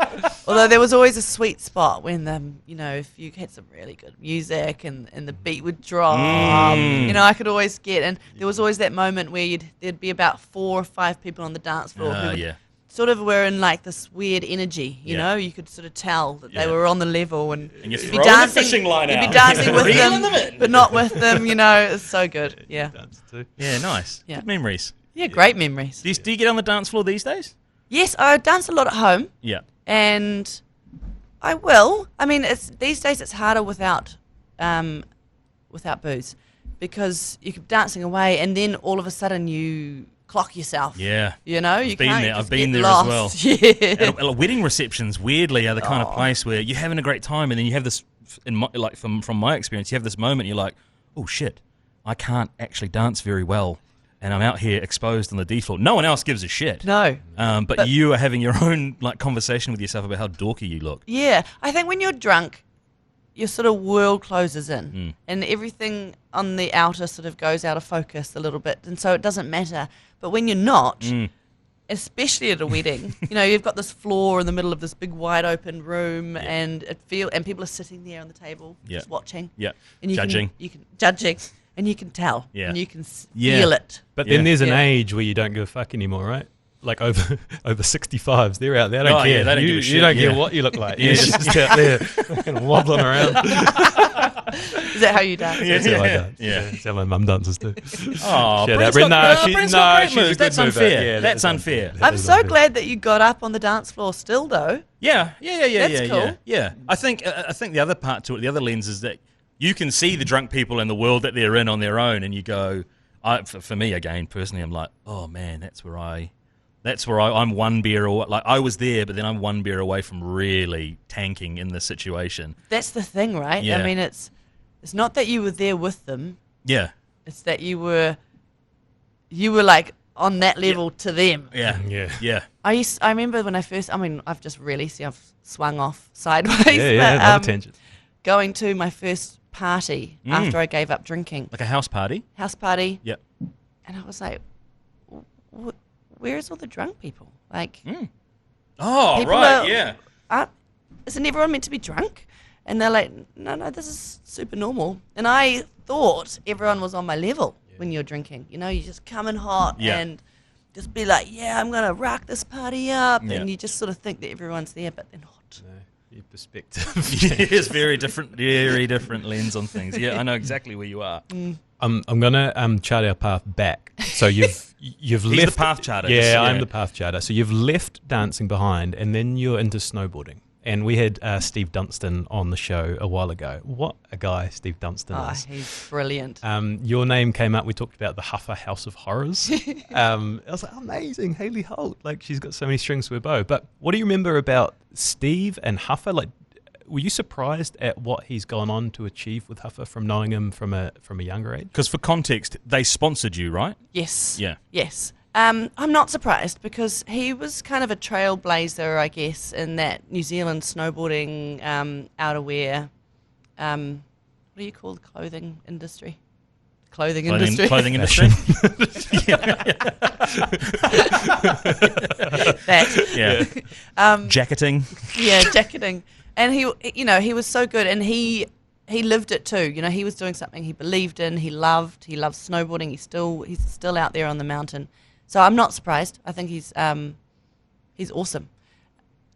Although there was always a sweet spot when, you know, if you had some really good music and the beat would drop, you know, I could always get, and there was always that moment where there'd be about 4 or 5 people on the dance floor who sort of were in like this weird energy, you know, you could sort of tell that they were on the level, and you're you'd throwing be dancing, the fishing line out. You'd be dancing with Reeling them, them in. but not with them, you know, it's so good. Yeah. Yeah, nice. Yeah. Good memories. Yeah, great memories. Do you get on the dance floor these days? Yes, I dance a lot at home. Yeah. And I will. I mean, these days it's harder without booze, because you keep dancing away, and then all of a sudden you clock yourself. Yeah. You know, you can't. I've been there lost. as well. Yeah. And wedding receptions, weirdly, are the kind of place where you're having a great time, and then you have this, from my experience, you have this moment, you're like, oh shit, I can't actually dance very well, and I'm out here exposed on the D floor. No one else gives a shit. No. But you are having your own like conversation with yourself about how dorky you look. Yeah. I think when you're drunk, your sort of world closes in, and everything on the outer sort of goes out of focus a little bit, and so it doesn't matter. But when you're not, especially at a wedding, you know, you've got this floor in the middle of this big wide open room, and people are sitting there on the table just watching. Yeah. And judging. You can judging, and you can tell. Yeah. And you can feel it. But then there's an age where you don't give a fuck anymore, right? Like over 65s, they're out there. They don't care. Yeah, they don't give a shit. You don't care what you look like. You're just out there fucking wobbling around. Is that how you dance? That's how I dance. Yeah. That's how my mum dances too. Oh, She's a good That's mover. unfair. Yeah, That's unfair. I'm so glad that you got up on the dance floor still, though. Yeah. That's cool. Yeah. I think the other part to it, the other lens is that you can see the drunk people in the world that they're in on their own, and you go, for me, again, personally, I'm like, oh man, that's where I'm one beer away. Like, I was there, but then I'm one beer away from really tanking in this situation. That's the thing, right? Yeah. I mean, it's not that you were there with them. Yeah. It's that you were like on that level to them. Yeah. Yeah. Yeah. I remember when I've just really I've swung off sideways. Yeah, but, not attention. going to my first party after I gave up drinking. Like a house party? House party. Yep. And I was like, where's all the drunk people? Like, Oh, people right, yeah. Isn't everyone meant to be drunk? And they're like, no, this is super normal. And I thought everyone was on my level when you're drinking. You know, you just come in hot and just be like, yeah, I'm going to rock this party up. Yeah. And you just sort of think that everyone's there, but they're not. No, your perspective. It's very different lens on things. Yeah, I know exactly where you are. I'm gonna chart our path back. So you've He's left the path charter. Yeah, I'm the path charter. So you've left dancing behind, and then you're into snowboarding. And we had Steve Dunstan on the show a while ago. What a guy Steve Dunstan is. He's brilliant. Your name came up. We talked about the Huffer House of Horrors. I was like, amazing, Hayley Holt. Like, she's got so many strings to her bow. But what do you remember about Steve and Huffer? Like, were you surprised at what he's gone on to achieve with Huffer from knowing him from a younger age? Because for context, they sponsored you, right? Yes. Yeah. Yes. I'm not surprised because he was kind of a trailblazer, I guess, in that New Zealand snowboarding outerwear. What do you call the clothing industry? Clothing industry. Clothing industry. That. Yeah. Jacketing. Yeah, jacketing. And he was so good, and he lived it too. You know, he was doing something he believed in, he loved snowboarding. He's still out there on the mountain. So I'm not surprised. I think he's awesome.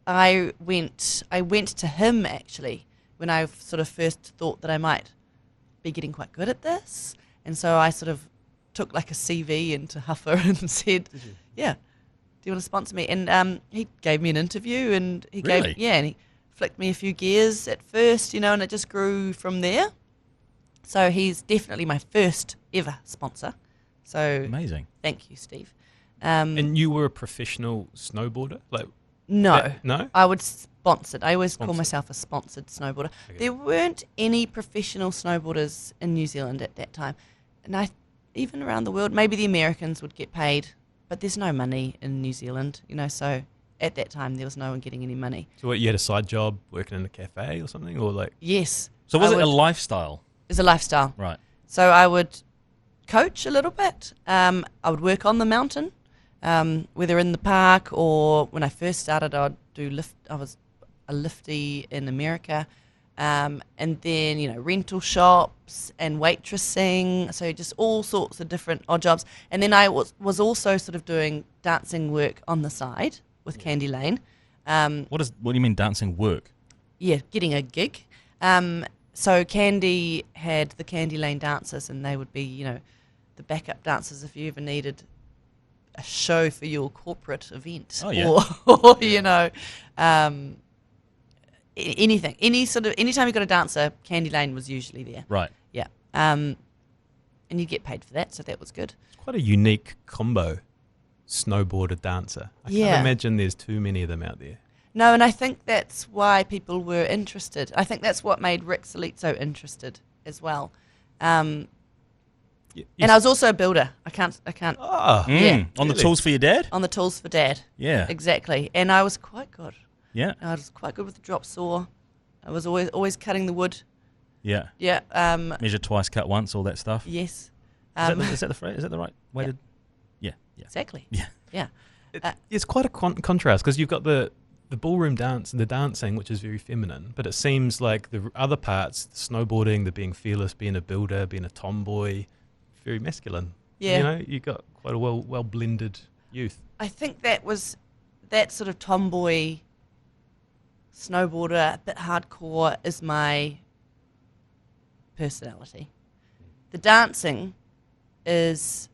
I went to him actually when I sort of first thought that I might be getting quite good at this, and so I sort of took like a CV into Huffer and said, "Yeah, do you want to sponsor me?" And he gave me an interview, and he flicked me a few gears at first, you know, and it just grew from there. So he's definitely my first ever sponsor. So amazing. Thank you, Steve. And you were a professional snowboarder? Like, no. No? I would sponsor it. I always call myself a sponsored snowboarder. Okay. There weren't any professional snowboarders in New Zealand at that time. And even around the world, maybe the Americans would get paid, but there's no money in New Zealand, you know, so at that time there was no one getting any money. So what, you had a side job working in a cafe or something? Or like? Yes. So was it a lifestyle? It was a lifestyle. Right. So I would coach a little bit. I would work on the mountain, whether in the park or when I first started, I'd do lift. I was a lifty in America, and then, you know, rental shops and waitressing. So just all sorts of different odd jobs. And then I was also sort of doing dancing work on the side with Candy Lane. What do you mean dancing work? Yeah, getting a gig. So Candy had the Candy Lane dancers, and they would be, you know, the backup dancers if you ever needed a show for your corporate event. Oh, yeah. Or you know, anything. Anytime you got a dancer, Candy Lane was usually there. Right. Yeah. And you get paid for that, so that was good. It's quite a unique combo, snowboarder, dancer. I can't imagine there's too many of them out there. No, and I think that's why people were interested. I think that's what made Rick Solite so interested as well. And I was also a builder. I can't. Oh, Yeah. On the Really? tools for your dad? On the tools for Dad. Yeah. Exactly. And I was quite good. Yeah. I was quite good with the drop saw. I was always cutting the wood. Yeah. Yeah. Measure twice, cut once, all that stuff. Yes. Is that the phrase? Is that the right way Yeah. to? Yeah. Yeah. Exactly. Yeah. Yeah. It's quite a contrast because you've got the ballroom dance, the dancing, which is very feminine, but it seems like the other parts, the snowboarding, the being fearless, being a builder, being a tomboy, very masculine. Yeah. You know, you got quite a well blended youth. I think that was that sort of tomboy snowboarder, a bit hardcore, is my personality. The dancing it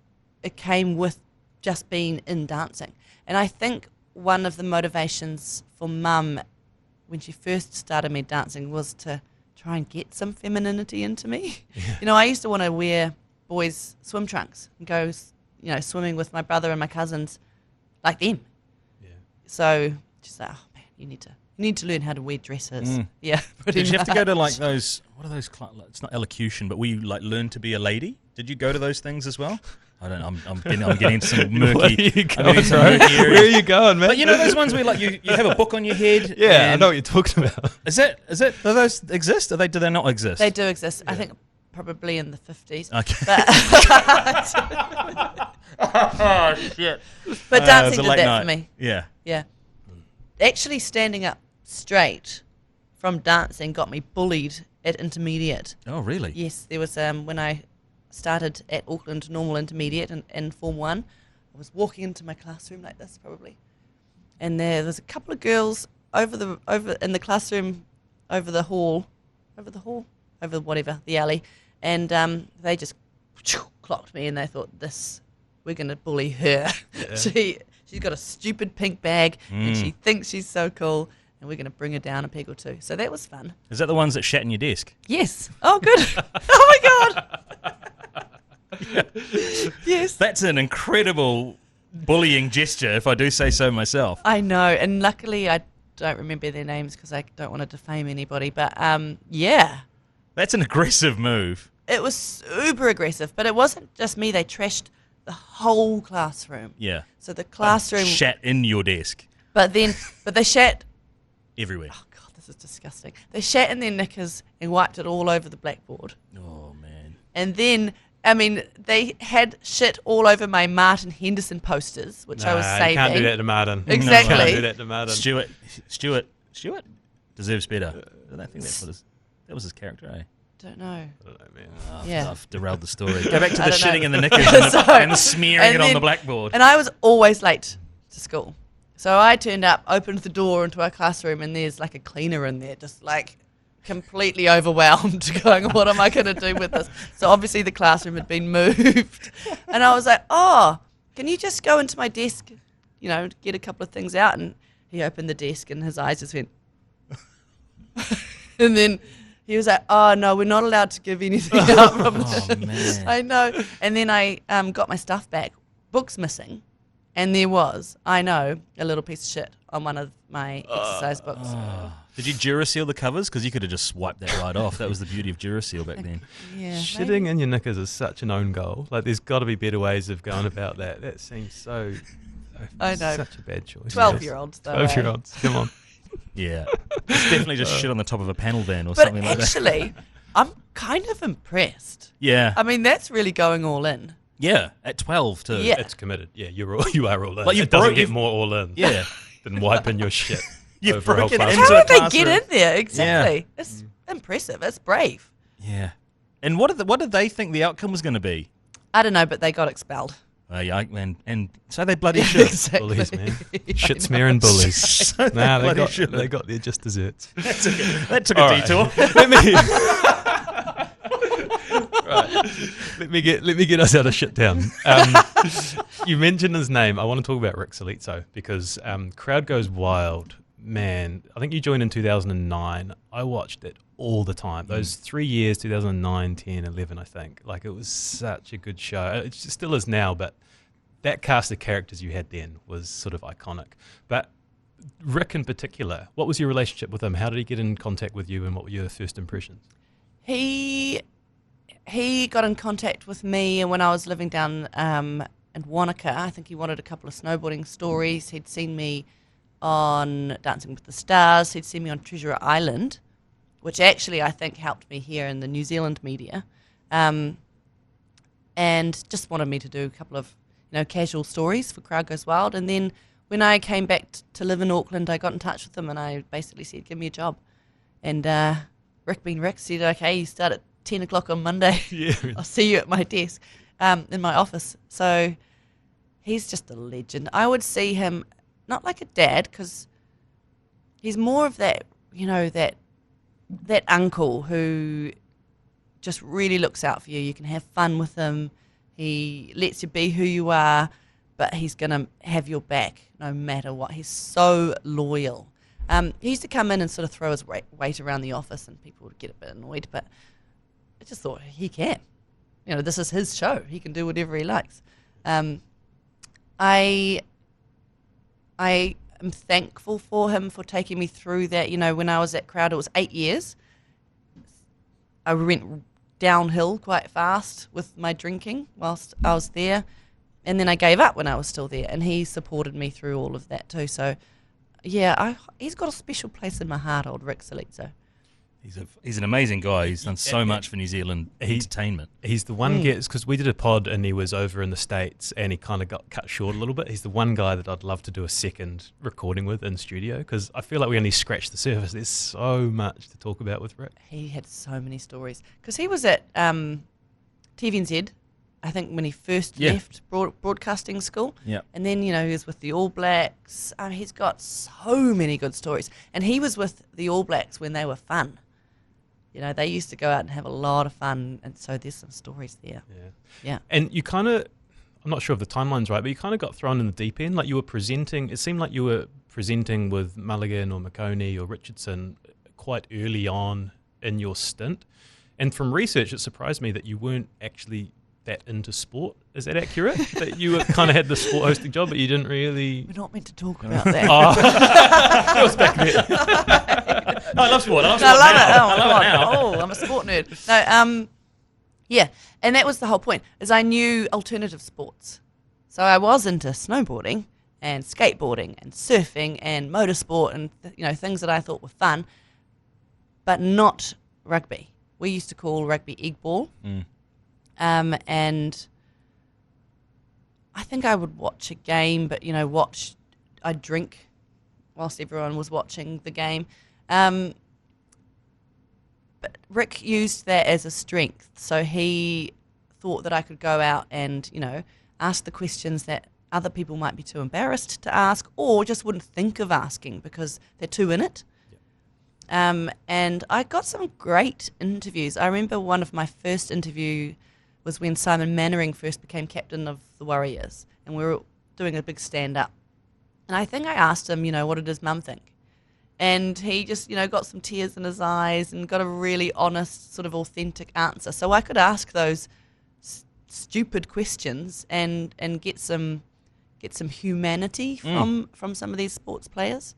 came with just being in dancing. And I think one of the motivations for Mum when she first started me dancing was to try and get some femininity into me. You know, I used to want to wear boys' swim trunks and go, you know, swimming with my brother and my cousins like them. Yeah. So just like, oh man, you need to learn how to wear dresses. Yeah. Did you have to go to like those? What are those? It's not elocution, but we like learn to be a lady. Did you go to those things as well? I don't know. I'm getting into some murky. Where are you going, man? But you know those ones where like you have a book on your head. Yeah, I know what you're talking about. Is that? Do those exist? Do they not exist? They do exist. Yeah. I think probably in the 50s. Okay. Oh shit! But dancing did that night for me. Yeah. Yeah. Actually, standing up straight from dancing got me bullied at intermediate. Oh, really? Yes, there was when I started at Auckland Normal Intermediate in Form 1, I was walking into my classroom like this probably, and there was a couple of girls over in the classroom, over the alley, and they just clocked me, and they thought, we're going to bully her. Yeah. She's got a stupid pink bag, and she thinks she's so cool, and we're going to bring her down a peg or two. So that was fun. Is that the ones that shat in your desk? Yes. Oh, good. Oh, my God. Yeah. Yes. That's an incredible bullying gesture, if I do say so myself. I know, and luckily I don't remember their names because I don't want to defame anybody, but yeah. That's an aggressive move. It was super aggressive, but it wasn't just me. They trashed the whole classroom. Yeah. So the classroom... shat in your desk. But they shat... everywhere. Oh, God, this is disgusting. They shat in their knickers and wiped it all over the blackboard. Oh, man. And then... I mean, they had shit all over my Martin Henderson posters, which I was saving. You can't do that to Martin. Exactly. You can't do that to Martin. Stuart deserves better. I don't think that was his character, eh? Don't know. I don't know, man. Yeah. I've derailed the story. Go back to the shitting in the knickers and the smearing it on the blackboard. And I was always late to school. So I turned up, opened the door into our classroom, and there's like a cleaner in there, just like... completely overwhelmed, going, what am I going to do with this? So obviously the classroom had been moved. And I was like, oh, can you just go into my desk, you know, get a couple of things out? And he opened the desk and his eyes just went. And then he was like, oh, no, we're not allowed to give anything out from this. Oh, man. I know. And then I got my stuff back, books missing. And there was, I know, a little piece of shit on one of my exercise books. Did you Duraseal the covers? Because you could have just swiped that right off. That was the beauty of Duraseal back then. Yeah, shitting in your knickers is such an own goal. Like, there's got to be better ways of going about that. That seems so... I know. Such a bad choice. 12-year-olds, though. 12-year-olds, come on. Yeah. It's definitely just shit on the top of a panel van or something like that. But actually, I'm kind of impressed. Yeah. I mean, that's really going all in. Yeah, at 12 too. Yeah. It's committed. Yeah, you are all in. Like it doesn't get more all in. Yeah. Than wiping your shit. You've broken into How did they classroom. get in there? Exactly. Yeah. It's impressive. It's brave. Yeah. And what did they think the outcome was going to be? I don't know, but they got expelled. Yeah, and so they bloody should. Exactly. Bullies, man. Shit smearing bullies. So Nah, they they got their just desserts. That took a detour. Let me get us out of shit town. You mentioned his name. I want to talk about Rick Solizzo because Crowd Goes Wild. Man, I think you joined in 2009. I watched it all the time. Those 3 years, 2009, 10, 11, I think. Like, it was such a good show. It still is now, but that cast of characters you had then was sort of iconic. But Rick in particular, what was your relationship with him? How did he get in contact with you, and what were your first impressions? He got in contact with me when I was living down in Wanaka. I think he wanted a couple of snowboarding stories. He'd seen me on Dancing with the Stars. He'd seen me on Treasure Island, which actually I think helped me here in the New Zealand media, and just wanted me to do a couple of casual stories for Crowd Goes Wild. And then when I came back to live in Auckland, I got in touch with him and I basically said, give me a job. And Rick being Rick said, okay, you start at 10 o'clock on Monday. Yeah. I'll see you at my desk in my office. So he's just a legend. I would see him not like a dad, because he's more of that, that uncle who just really looks out for you. You can have fun with him. He lets you be who you are, but he's going to have your back no matter what. He's so loyal. He used to come in and sort of throw his weight around the office, and people would get a bit annoyed. But I just thought he can. This is his show. He can do whatever he likes. I am thankful for him for taking me through that. When I was at Crowd, it was 8 years. I went downhill quite fast with my drinking whilst I was there, and then I gave up when I was still there, and he supported me through all of that too. So, yeah, he's got a special place in my heart, old Rick Salito. He's an amazing guy. He's done so much for New Zealand entertainment. He's the one because we did a pod and he was over in the States and he kind of got cut short a little bit. He's the one guy that I'd love to do a second recording with in studio, because I feel like we only scratched the surface. There's so much to talk about with Rick. He had so many stories, because he was at TVNZ, I think, when he first left broadcasting school. Yeah. And then, he was with the All Blacks. He's got so many good stories. And he was with the All Blacks when they were fun. They used to go out and have a lot of fun, and so there's some stories there. Yeah. And you kind of, I'm not sure if the timeline's right, but you kind of got thrown in the deep end. Like, you were presenting, it seemed like you were presenting with Mulligan or McConey or Richardson quite early on in your stint. And from research, it surprised me that you weren't actually that into sport. Is that accurate? That you kind of had the sport hosting job, but you didn't really... We're not meant to talk about that. It was back then. No, I love sport. I love it now. Oh, I'm a sport nerd. No, yeah, and that was the whole point, is I knew alternative sports. So I was into snowboarding and skateboarding and surfing and motorsport and things that I thought were fun, but not rugby. We used to call rugby egg ball. And I think I would watch a game, but I'd drink whilst everyone was watching the game. But Rick used that as a strength, so he thought that I could go out and ask the questions that other people might be too embarrassed to ask, or just wouldn't think of asking because they're too in it. And I got some great interviews. I remember one of my first interview was when Simon Mannering first became captain of the Warriors, and we were doing a big stand-up. And I think I asked him, what did his mum think? And he just, got some tears in his eyes and got a really honest, sort of authentic answer. So I could ask those stupid questions and get some humanity from some of these sports players.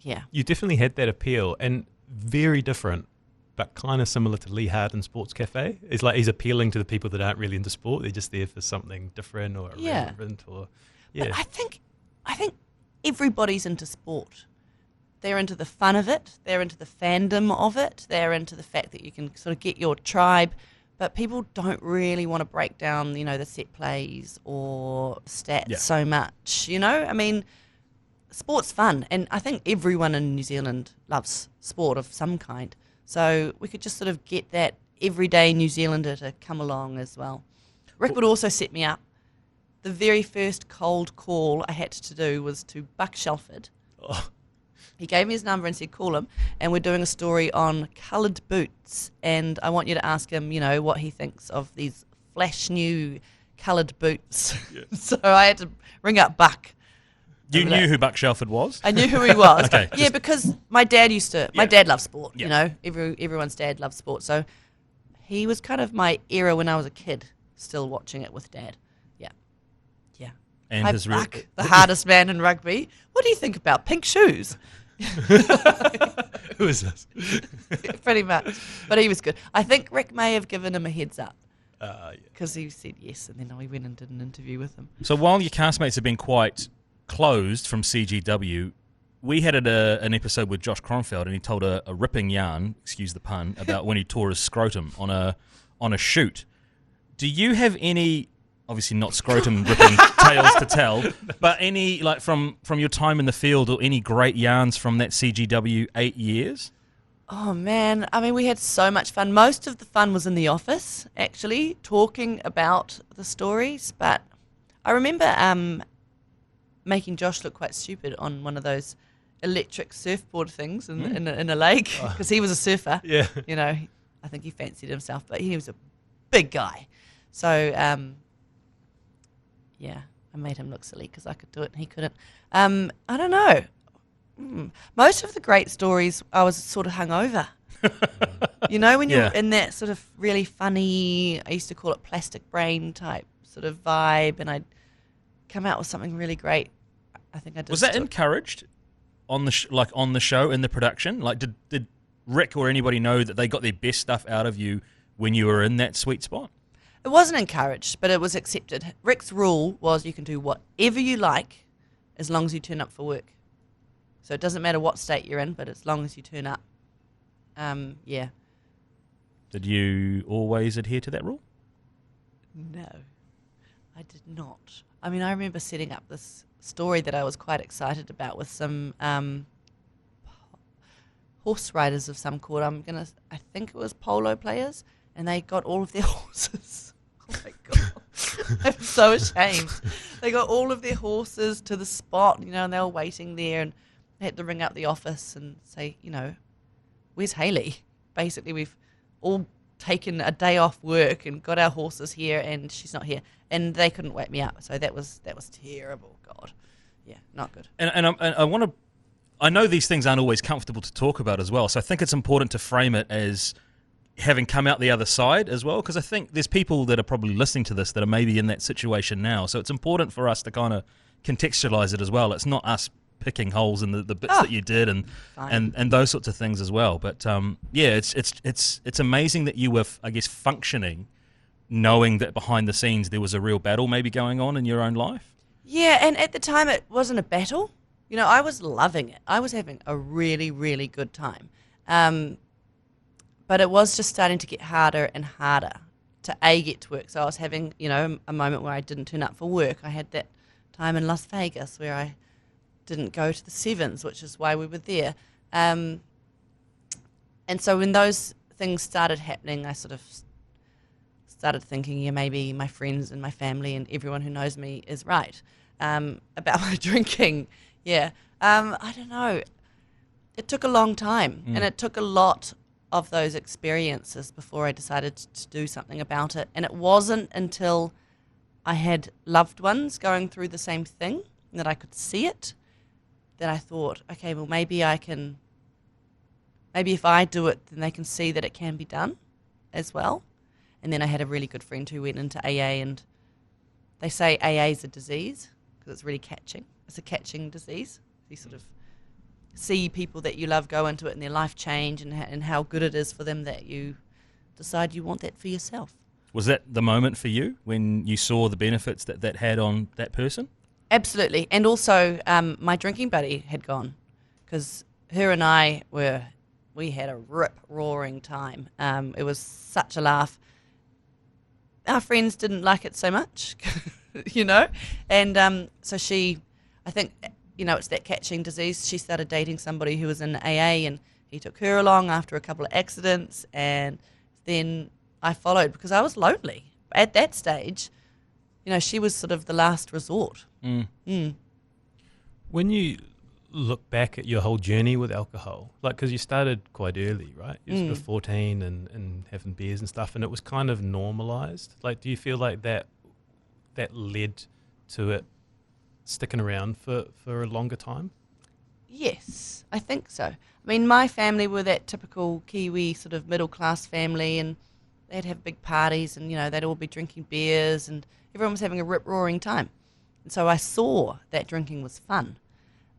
Yeah. You definitely had that appeal, and very different, but kind of similar to Lee Hart in Sports Cafe. It's like he's appealing to the people that aren't really into sport. They're just there for something different or irrelevant. But I think everybody's into sport. They're into the fun of it. They're into the fandom of it. They're into the fact that you can sort of get your tribe. But people don't really want to break down, the set plays or stats so much. I mean, sport's fun, and I think everyone in New Zealand loves sport of some kind. So we could just sort of get that everyday New Zealander to come along as well. Rick would also set me up. The very first cold call I had to do was to Buck Shelford. He gave me his number and said, call him, and we're doing a story on coloured boots, and I want you to ask him, what he thinks of these flash new coloured boots. Yeah. So I had to ring up Buck. You knew who Buck Shelford was? I knew who he was. Okay, yeah, because my dad my dad loves sport, everyone's dad loves sport. So he was kind of my era when I was a kid, still watching it with Dad. Yeah. Yeah. And Hi, Buck, the hardest man in rugby. What do you think about pink shoes? Who is this? Pretty much. But he was good. I think Rick may have given him a heads up. Because he said yes, and then we went and did an interview with him. So while your castmates have been quite closed from CGW, we had an episode with Josh Kronfeld, and he told a ripping yarn, excuse the pun, about when he tore his scrotum on a shoot. Do you have any, obviously not scrotum ripping tales to tell, but any, like, from your time in the field, or any great yarns from that CGW 8 years? Oh, man. I mean, we had so much fun. Most of the fun was in the office, actually, talking about the stories. But I remember making Josh look quite stupid on one of those electric surfboard things in a lake, because he was a surfer. Yeah. I think he fancied himself, but he was a big guy. So, I made him look silly because I could do it and he couldn't. I don't know. Most of the great stories, I was sort of hungover. You know, when you're in that sort of really funny, I used to call it plastic brain type sort of vibe, and I'd come out with something really great. I think I did. Was that encouraged on the on the show, in the production? Like, did Rick or anybody know that they got their best stuff out of you when you were in that sweet spot? It wasn't encouraged, but it was accepted. Rick's rule was you can do whatever you like as long as you turn up for work. So it doesn't matter what state you're in, but as long as you turn up. Yeah. Did you always adhere to that rule? No, I did not. I mean, I remember setting up this story that I was quite excited about with some horse riders of some sort. I think it was polo players, and they got all of their horses. Oh my God. I'm so ashamed. They got all of their horses to the spot, you know, and they were waiting there, and they had to ring up the office and say, you know, where's Hayley? Basically, we've all taken a day off work and got our horses here, and she's not here. And they couldn't wake me up. So that was terrible. God. Yeah, not good. And I want to... I know these things aren't always comfortable to talk about as well, so I think it's important to frame it as having come out the other side as well, because I think there's people that are probably listening to this that are maybe in that situation now, so it's important for us to kind of contextualize it as well. It's not us picking holes in the bits that you did and those sorts of things as well. But yeah, it's amazing that you were, I guess, functioning, knowing that behind the scenes there was a real battle maybe going on in your own life. Yeah, and at the time it wasn't a battle. You know, I was loving it. I was having a really, really good time. But it was just starting to get harder and harder to get to work. So I was having, you know, a moment where I didn't turn up for work. I had that time in Las Vegas where I didn't go to the Sevens, which is why we were there. And so when those things started happening, I sort of started thinking, yeah, maybe my friends and my family and everyone who knows me is right about my drinking. Yeah. I don't know. It took a long time, and it took a lot of those experiences before I decided to do something about it. And it wasn't until I had loved ones going through the same thing that I could see it, that I thought, okay, well, maybe if I do it, then they can see that it can be done as well. And then I had a really good friend who went into AA, and they say AA is a disease because it's really catching. It's a catching disease. You sort of see people that you love go into it and their life change, and how good it is for them that you decide you want that for yourself. Was that the moment for you when you saw the benefits that had on that person? Absolutely. And also my drinking buddy had gone, because her and I we had a rip-roaring time. It was such a laugh. Our friends didn't like it so much, you know, and so I think, you know, it's that catching disease. She started dating somebody who was in AA, and he took her along after a couple of accidents, and then I followed because I was lonely. At that stage, you know, she was sort of the last resort. When you look back at your whole journey with alcohol, like, because you started quite early, right? You were sort of 14 and having beers and stuff, and it was kind of normalized. Like, do you feel like that led to it sticking around for a longer time? Yes, I think so. I mean, my family were that typical Kiwi sort of middle-class family, and they'd have big parties, and, you know, they'd all be drinking beers, and everyone was having a rip-roaring time. And so I saw that drinking was fun.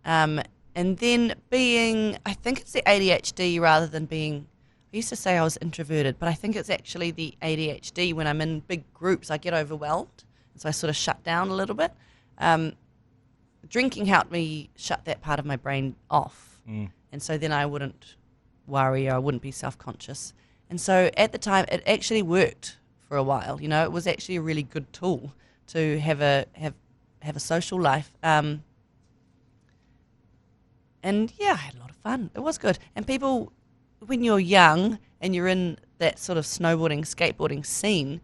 And then I think it's the ADHD rather than being, I used to say I was introverted, but I think it's actually the ADHD. When I'm in big groups, I get overwhelmed, and so I sort of shut down a little bit. Drinking helped me shut that part of my brain off. And so then I wouldn't worry, or I wouldn't be self-conscious. And so at the time, it actually worked for a while. You know, it was actually a really good tool to have a social life. And yeah, I had a lot of fun. It was good. And people, when you're young and you're in that sort of snowboarding, skateboarding scene,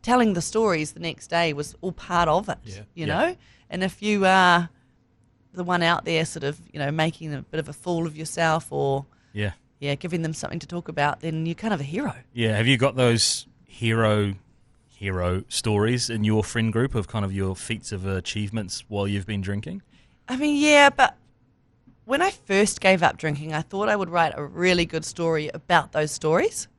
telling the stories the next day was all part of it, you know? And if you are the one out there sort of, you know, making a bit of a fool of yourself, or giving them something to talk about, then you're kind of a hero. Yeah. Have you got those hero stories in your friend group of kind of your feats of achievements while you've been drinking? I mean, yeah, but when I first gave up drinking, I thought I would write a really good story about those stories.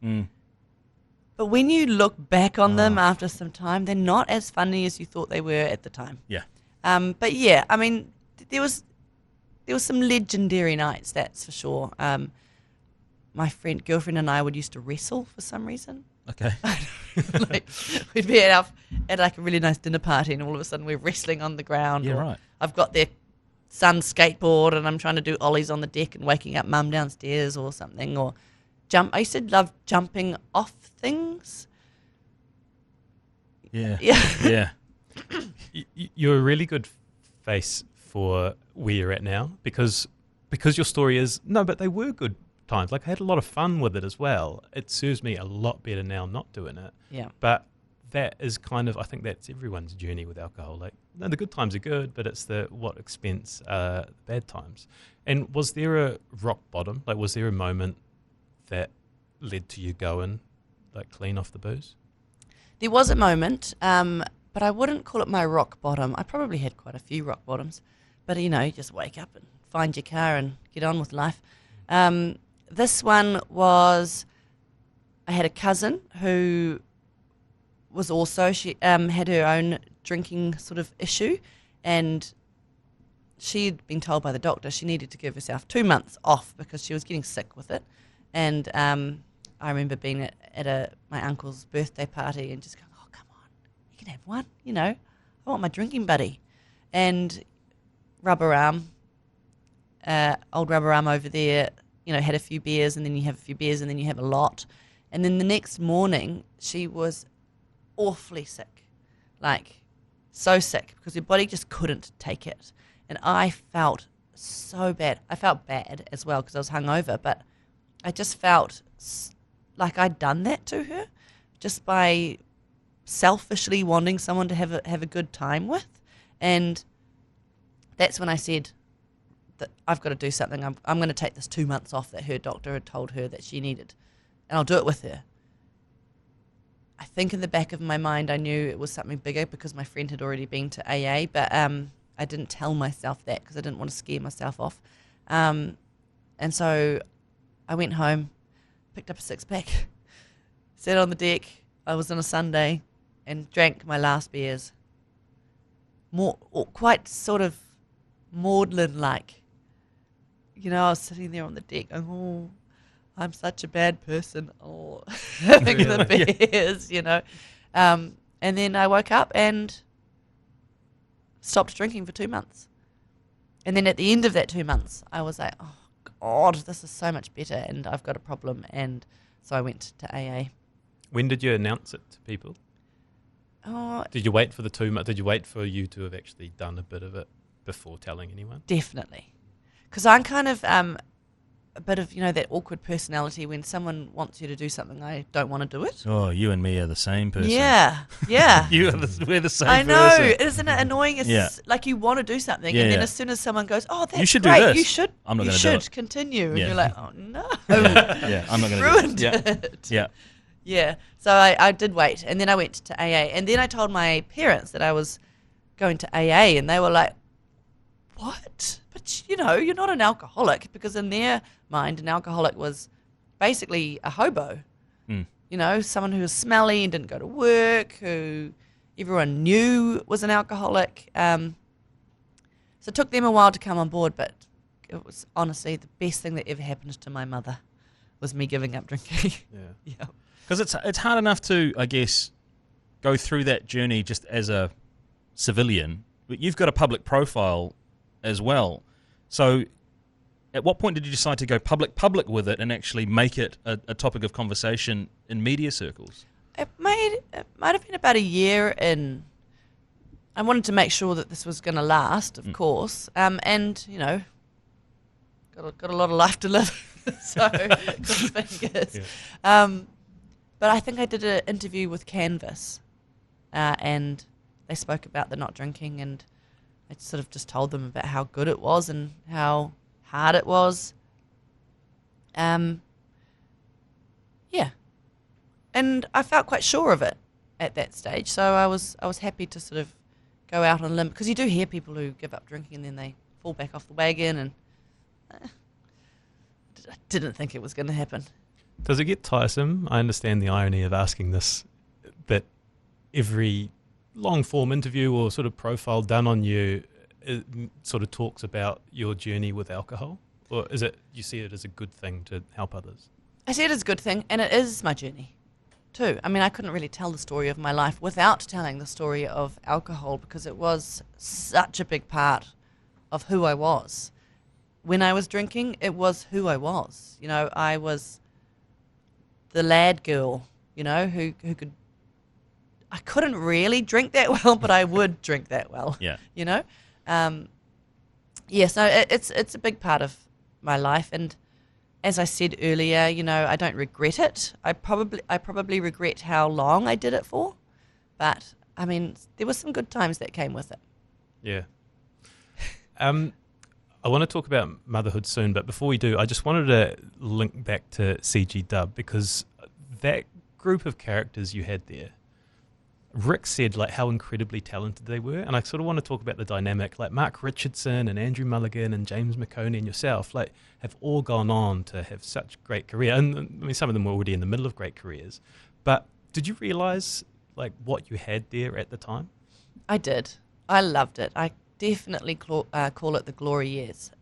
But when you look back on them after some time, they're not as funny as you thought they were at the time. Yeah. But yeah, I mean, there was some legendary nights, that's for sure. My girlfriend and I would used to wrestle for some reason. Okay. Like, we'd be at like a really nice dinner party, and all of a sudden we're wrestling on the ground. Yeah, right. I've got their son's skateboard, and I'm trying to do ollies on the deck and waking up mum downstairs or something, or jump. I used to love jumping off things. Yeah. Yeah. You're a really good face for where you're at now, because your story is, no, but they were good times. Like, I had a lot of fun with it as well. It serves me a lot better now not doing it. Yeah. But that is kind of, I think that's everyone's journey with alcohol. Like, no, the good times are good, but it's the what expense the bad times. And was there a rock bottom? Like, was there a moment that led to you going like clean off the booze? There was a moment, but I wouldn't call it my rock bottom. I probably had quite a few rock bottoms, but you just wake up and find your car and get on with life. This one was, I had a cousin who was also, she had her own drinking sort of issue, and she'd been told by the doctor she needed to give herself 2 months off because she was getting sick with it. And I remember being at my uncle's birthday party and just going, oh, come on, you can have one, I want my drinking buddy. And rubber arm, old rubber arm over there, had a few beers, and then you have a few beers, and then you have a lot. And then the next morning, she was awfully sick, like so sick, because her body just couldn't take it. And I felt so bad. I felt bad as well because I was hungover, but I just felt like I'd done that to her just by selfishly wanting someone to have a good time with. And that's when I said that I've got to do something. I'm going to take this 2 months off that her doctor had told her that she needed, and I'll do it with her. I think in the back of my mind I knew it was something bigger because my friend had already been to AA, but I didn't tell myself that because I didn't want to scare myself off. And so I went home, picked up a six-pack, sat on the deck. I was on a Sunday and drank my last beers. Quite sort of maudlin-like. I was sitting there on the deck going, oh, I'm such a bad person. Oh, having the beers, And then I woke up and stopped drinking for 2 months. And then at the end of that 2 months, I was like, oh, God, this is so much better, and I've got a problem. And so I went to AA. When did you announce it to people? Oh, did you wait for the 2 months? Did you wait for you to have actually done a bit of it before telling anyone? Definitely. Because I'm kind of a bit of, that awkward personality. When someone wants you to do something, I don't want to do it. Oh, you and me are the same person. Yeah. We're the same person. I know. Isn't it annoying? It's like you want to do something, and then as soon as someone goes, oh, that's you should great, do this. you should, I'm not you gonna should do it. continue. And you're like, oh, no. I'm not going to ruined do it. it. Yeah. Yeah. So I did wait, and then I went to AA, and then I told my parents that I was going to AA, and they were like, what? But, you're not an alcoholic, because in their mind, an alcoholic was basically a hobo. Someone who was smelly and didn't go to work, who everyone knew was an alcoholic. So it took them a while to come on board, but it was honestly the best thing that ever happened to my mother was me giving up drinking. Yeah. Because it's hard enough to, I guess, go through that journey just as a civilian, but you've got a public profile as well. So at what point did you decide to go public with it and actually make it a topic of conversation in media circles? It might have been about a year in. I wanted to make sure that this was going to last, of course, and got a lot of life to live, so cross fingers. Yeah. But I think I did an interview with Canvas, and they spoke about the not drinking, and I sort of just told them about how good it was and how hard it was. Yeah. And I felt quite sure of it at that stage, so I was happy to sort of go out on a limb, because you do hear people who give up drinking and then they fall back off the wagon, and I didn't think it was going to happen. Does it get tiresome? I understand the irony of asking this, that every long-form interview or sort of profile done on you sort of talks about your journey with alcohol? Or is it, you see it as a good thing to help others? I see it as a good thing, and it is my journey too. I mean, I couldn't really tell the story of my life without telling the story of alcohol, because it was such a big part of who I was. When I was drinking, it was who I was. You know, I was the lad girl, you know, who could... I couldn't really drink that well, but I would drink that well. Yeah. You know? Yes, no, it's a big part of my life, and as I said earlier, you know, I don't regret it. I probably regret how long I did it for, but I mean, there were some good times that came with it. Yeah. I want to talk about motherhood soon, but before we do, I just wanted to link back to CGW, because that group of characters you had there, Rick said like how incredibly talented they were, and I sort of want to talk about the dynamic. Like Mark Richardson and Andrew Mulligan and James McConey and yourself, like, have all gone on to have such great career, and I mean some of them were already in the middle of great careers. But did you realise like what you had there at the time? I did. I loved it. I definitely call it the glory years.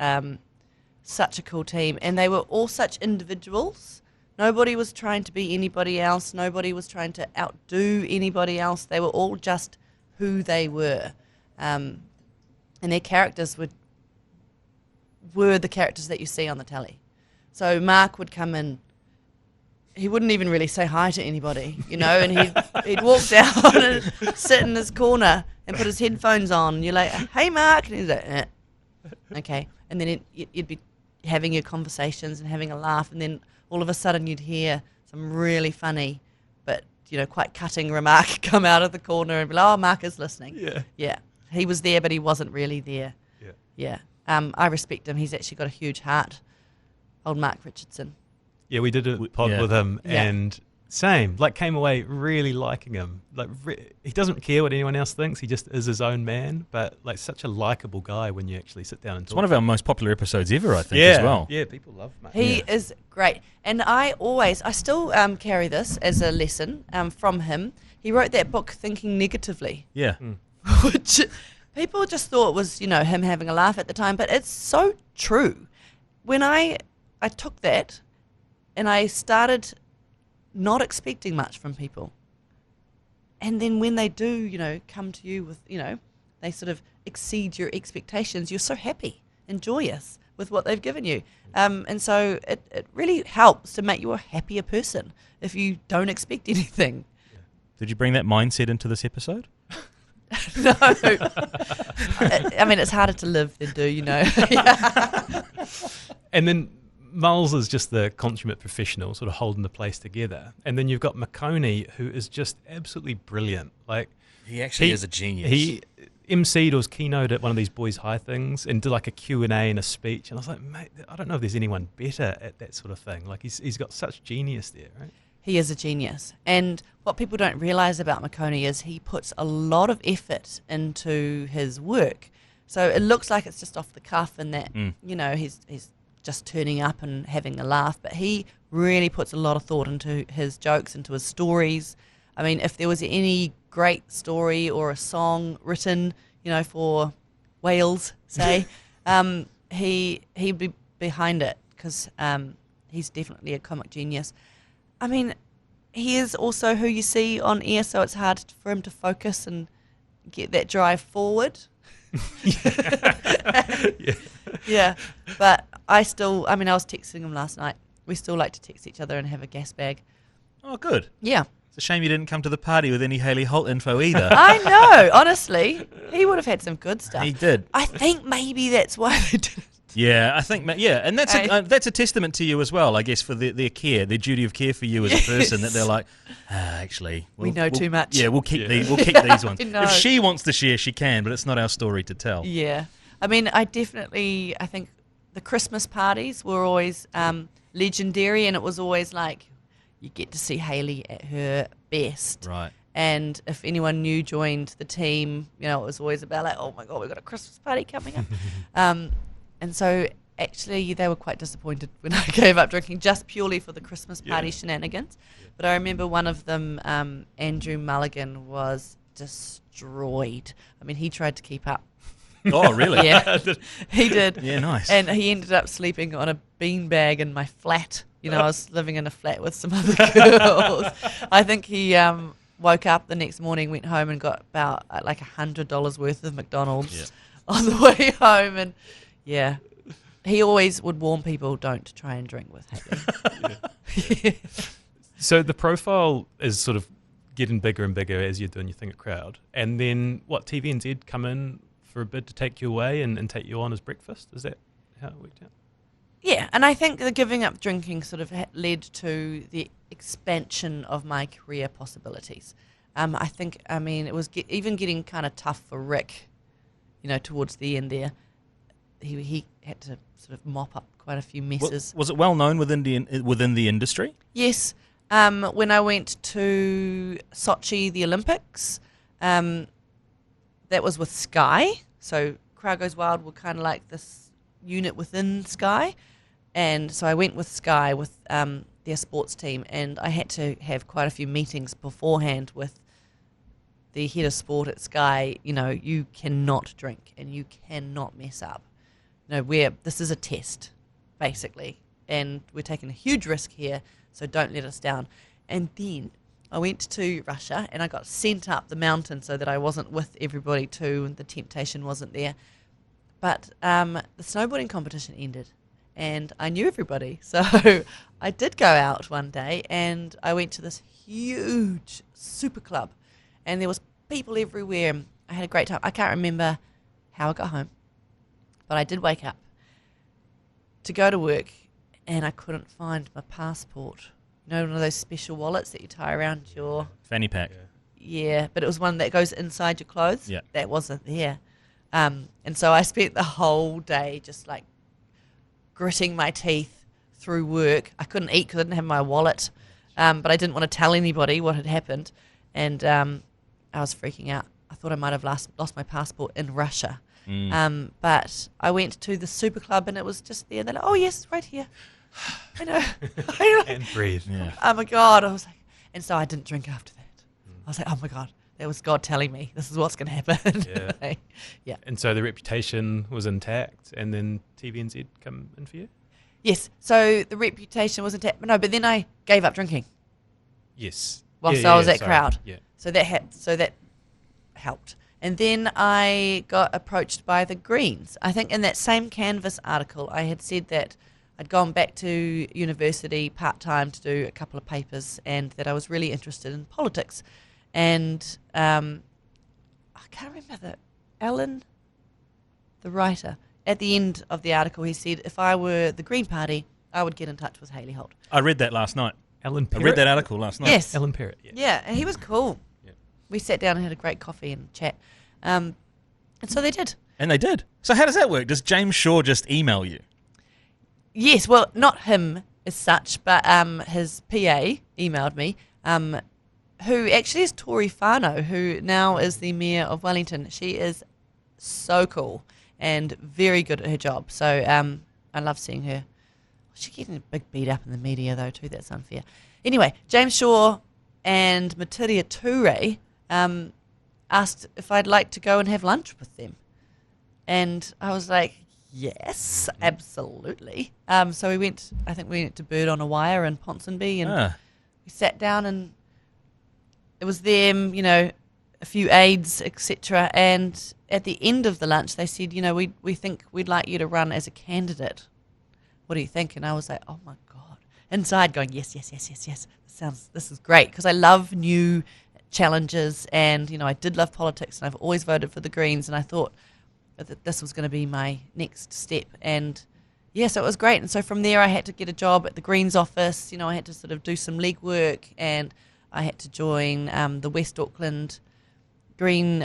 Such a cool team, and they were all such individuals. Nobody was trying to be anybody else. Nobody was trying to outdo anybody else. They were all just who they were. And their characters were the characters that you see on the telly. So Mark would come in. He wouldn't even really say hi to anybody, you know, and he'd walk down and sit in his corner and put his headphones on. You're like, hey, Mark. And he's like, okay. And then you'd be having your conversations and having a laugh, and then all of a sudden you'd hear some really funny but, you know, quite cutting remark come out of the corner and be like, oh, Mark is listening. Yeah. Yeah. He was there, but he wasn't really there. Yeah. Yeah. I respect him. He's actually got a huge heart. Old Mark Richardson. Yeah, we did a pod with him, and same, like came away really liking him. Like he doesn't care what anyone else thinks. He just is his own man, but like such a likable guy when you actually sit down and talk. It's one of our most popular episodes ever, I think, as well. Yeah, people love Mark. He is great. And I still carry this as a lesson from him. He wrote that book, Thinking Negatively. Yeah. Which people just thought was, you know, him having a laugh at the time, but it's so true. When I took that and I started not expecting much from people, and then when they do, you know, come to you with, you know, they sort of exceed your expectations, you're so happy and joyous with what they've given you. And so it really helps to make you a happier person if you don't expect anything. Did you bring that mindset into this episode? No. I mean, it's harder to live than do, you know. And then Miles is just the consummate professional, sort of holding the place together. And then you've got McConey, who is just absolutely brilliant. Like he actually is a genius. He emceed or was keynote at one of these Boys High things and did like a Q&A and a speech. And I was like, mate, I don't know if there's anyone better at that sort of thing. Like he's got such genius there, right? He is a genius. And what people don't realise about McConey is he puts a lot of effort into his work. So it looks like it's just off the cuff and that, you know, he's just turning up and having a laugh, but he really puts a lot of thought into his jokes, into his stories. I mean, if there was any great story or a song written, you know, for Wales, say, he'd be behind it, because he's definitely a comic genius. I mean, he is also who you see on air, so it's hard for him to focus and get that drive forward. Yeah, but I was texting him last night. We still like to text each other and have a gas bag. Oh, good. Yeah. It's a shame you didn't come to the party with any Hayley Holt info either. I know, honestly. He would have had some good stuff. He did. I think maybe that's why they did it. Yeah, I think, and that's a testament to you as well, I guess, for their care, their duty of care for you as a person, that they're like, actually, we know too much. Yeah, we'll keep these ones. No. If she wants to share, she can, but it's not our story to tell. Yeah. I mean, I think the Christmas parties were always legendary, and it was always like you get to see Hayley at her best. Right. And if anyone new joined the team, you know, it was always about like, oh my God, we've got a Christmas party coming up. And so actually, they were quite disappointed when I gave up drinking, just purely for the Christmas party shenanigans. But I remember one of them, Andrew Mulligan, was destroyed. I mean, he tried to keep up. Oh, really? Yeah, he did. Yeah, nice. And he ended up sleeping on a beanbag in my flat. You know, I was living in a flat with some other girls. I think he woke up the next morning, went home and got about like $100 worth of McDonald's on the way home. And yeah, he always would warn people, don't try and drink with Hayley. So the profile is sort of getting bigger and bigger as you're doing your thing at Crowd. And then what, TVNZ come in for a bid to take you away and take you on as breakfast? Is that how it worked out? Yeah, and I think the giving up drinking sort of led to the expansion of my career possibilities. I think, I mean, it was even getting kind of tough for Rick, you know, towards the end there. He had to sort of mop up quite a few messes. Was it well known within the industry? Yes. When I went to Sochi, the Olympics, that was with Sky. So Crowd Goes Wild were kind of like this unit within Sky. And so I went with Sky with their sports team, and I had to have quite a few meetings beforehand with the head of sport at Sky. You know, you cannot drink and you cannot mess up. You know, this is a test, basically, and we're taking a huge risk here, so don't let us down. And then I went to Russia, and I got sent up the mountain so that I wasn't with everybody too, and the temptation wasn't there. But the snowboarding competition ended, and I knew everybody. So I did go out one day, and I went to this huge super club, and there was people everywhere. I had a great time. I can't remember how I got home, but I did wake up to go to work, and I couldn't find my passport. You know, one of those special wallets that you tie around your... Fanny pack. Yeah, but it was one that goes inside your clothes. Yeah. That wasn't there. And so I spent the whole day just like gritting my teeth through work. I couldn't eat because I didn't have my wallet, but I didn't want to tell anybody what had happened. And I was freaking out. I thought I might have lost my passport in Russia. But I went to the super club, and it was just there. They're like, oh, yes, right here. I know. And breathe. Yeah. Oh, my God. I was like, and so I didn't drink after that. I was like, oh, my God. That was God telling me this is what's going to happen. Yeah. Yeah. And so the reputation was intact, and then TVNZ come in for you? Yes. So the reputation was intact. No, but then I gave up drinking. Yes. Whilst I was at sorry. Crowd. Yeah. So that helped. And then I got approached by the Greens. I think in that same Canvas article, I had said that I'd gone back to university part-time to do a couple of papers, and that I was really interested in politics. And I can't remember Alan, the writer, at the end of the article, he said, if I were the Green Party, I would get in touch with Hayley Holt. I read that last night. Alan Parrott? I read that article last night. Yes. Alan Parrott, yeah. Yeah, and he was cool. Yeah. We sat down and had a great coffee and chat. And so they did. And they did. So how does that work? Does James Shaw just email you? Yes, well, not him as such, but his PA emailed me, who actually is Tori Whānau, who now is the Mayor of Wellington. She is so cool and very good at her job. So I love seeing her. She's getting a big beat up in the media, though, too. That's unfair. Anyway, James Shaw and Matiria Ture asked if I'd like to go and have lunch with them. And I was like, yes, absolutely. So we went to Bird on a Wire in Ponsonby, and we sat down, and it was them, you know, a few aides, etc. And at the end of the lunch, they said, you know, we think we'd like you to run as a candidate. What do you think? And I was like, oh my God. Inside going, yes. This is great, because I love new challenges, and, you know, I did love politics, and I've always voted for the Greens, and I thought that this was going to be my next step. And yeah, so it was great. And so from there I had to get a job at the Greens office. You know, I had to sort of do some legwork, and I had to join the West Auckland Green,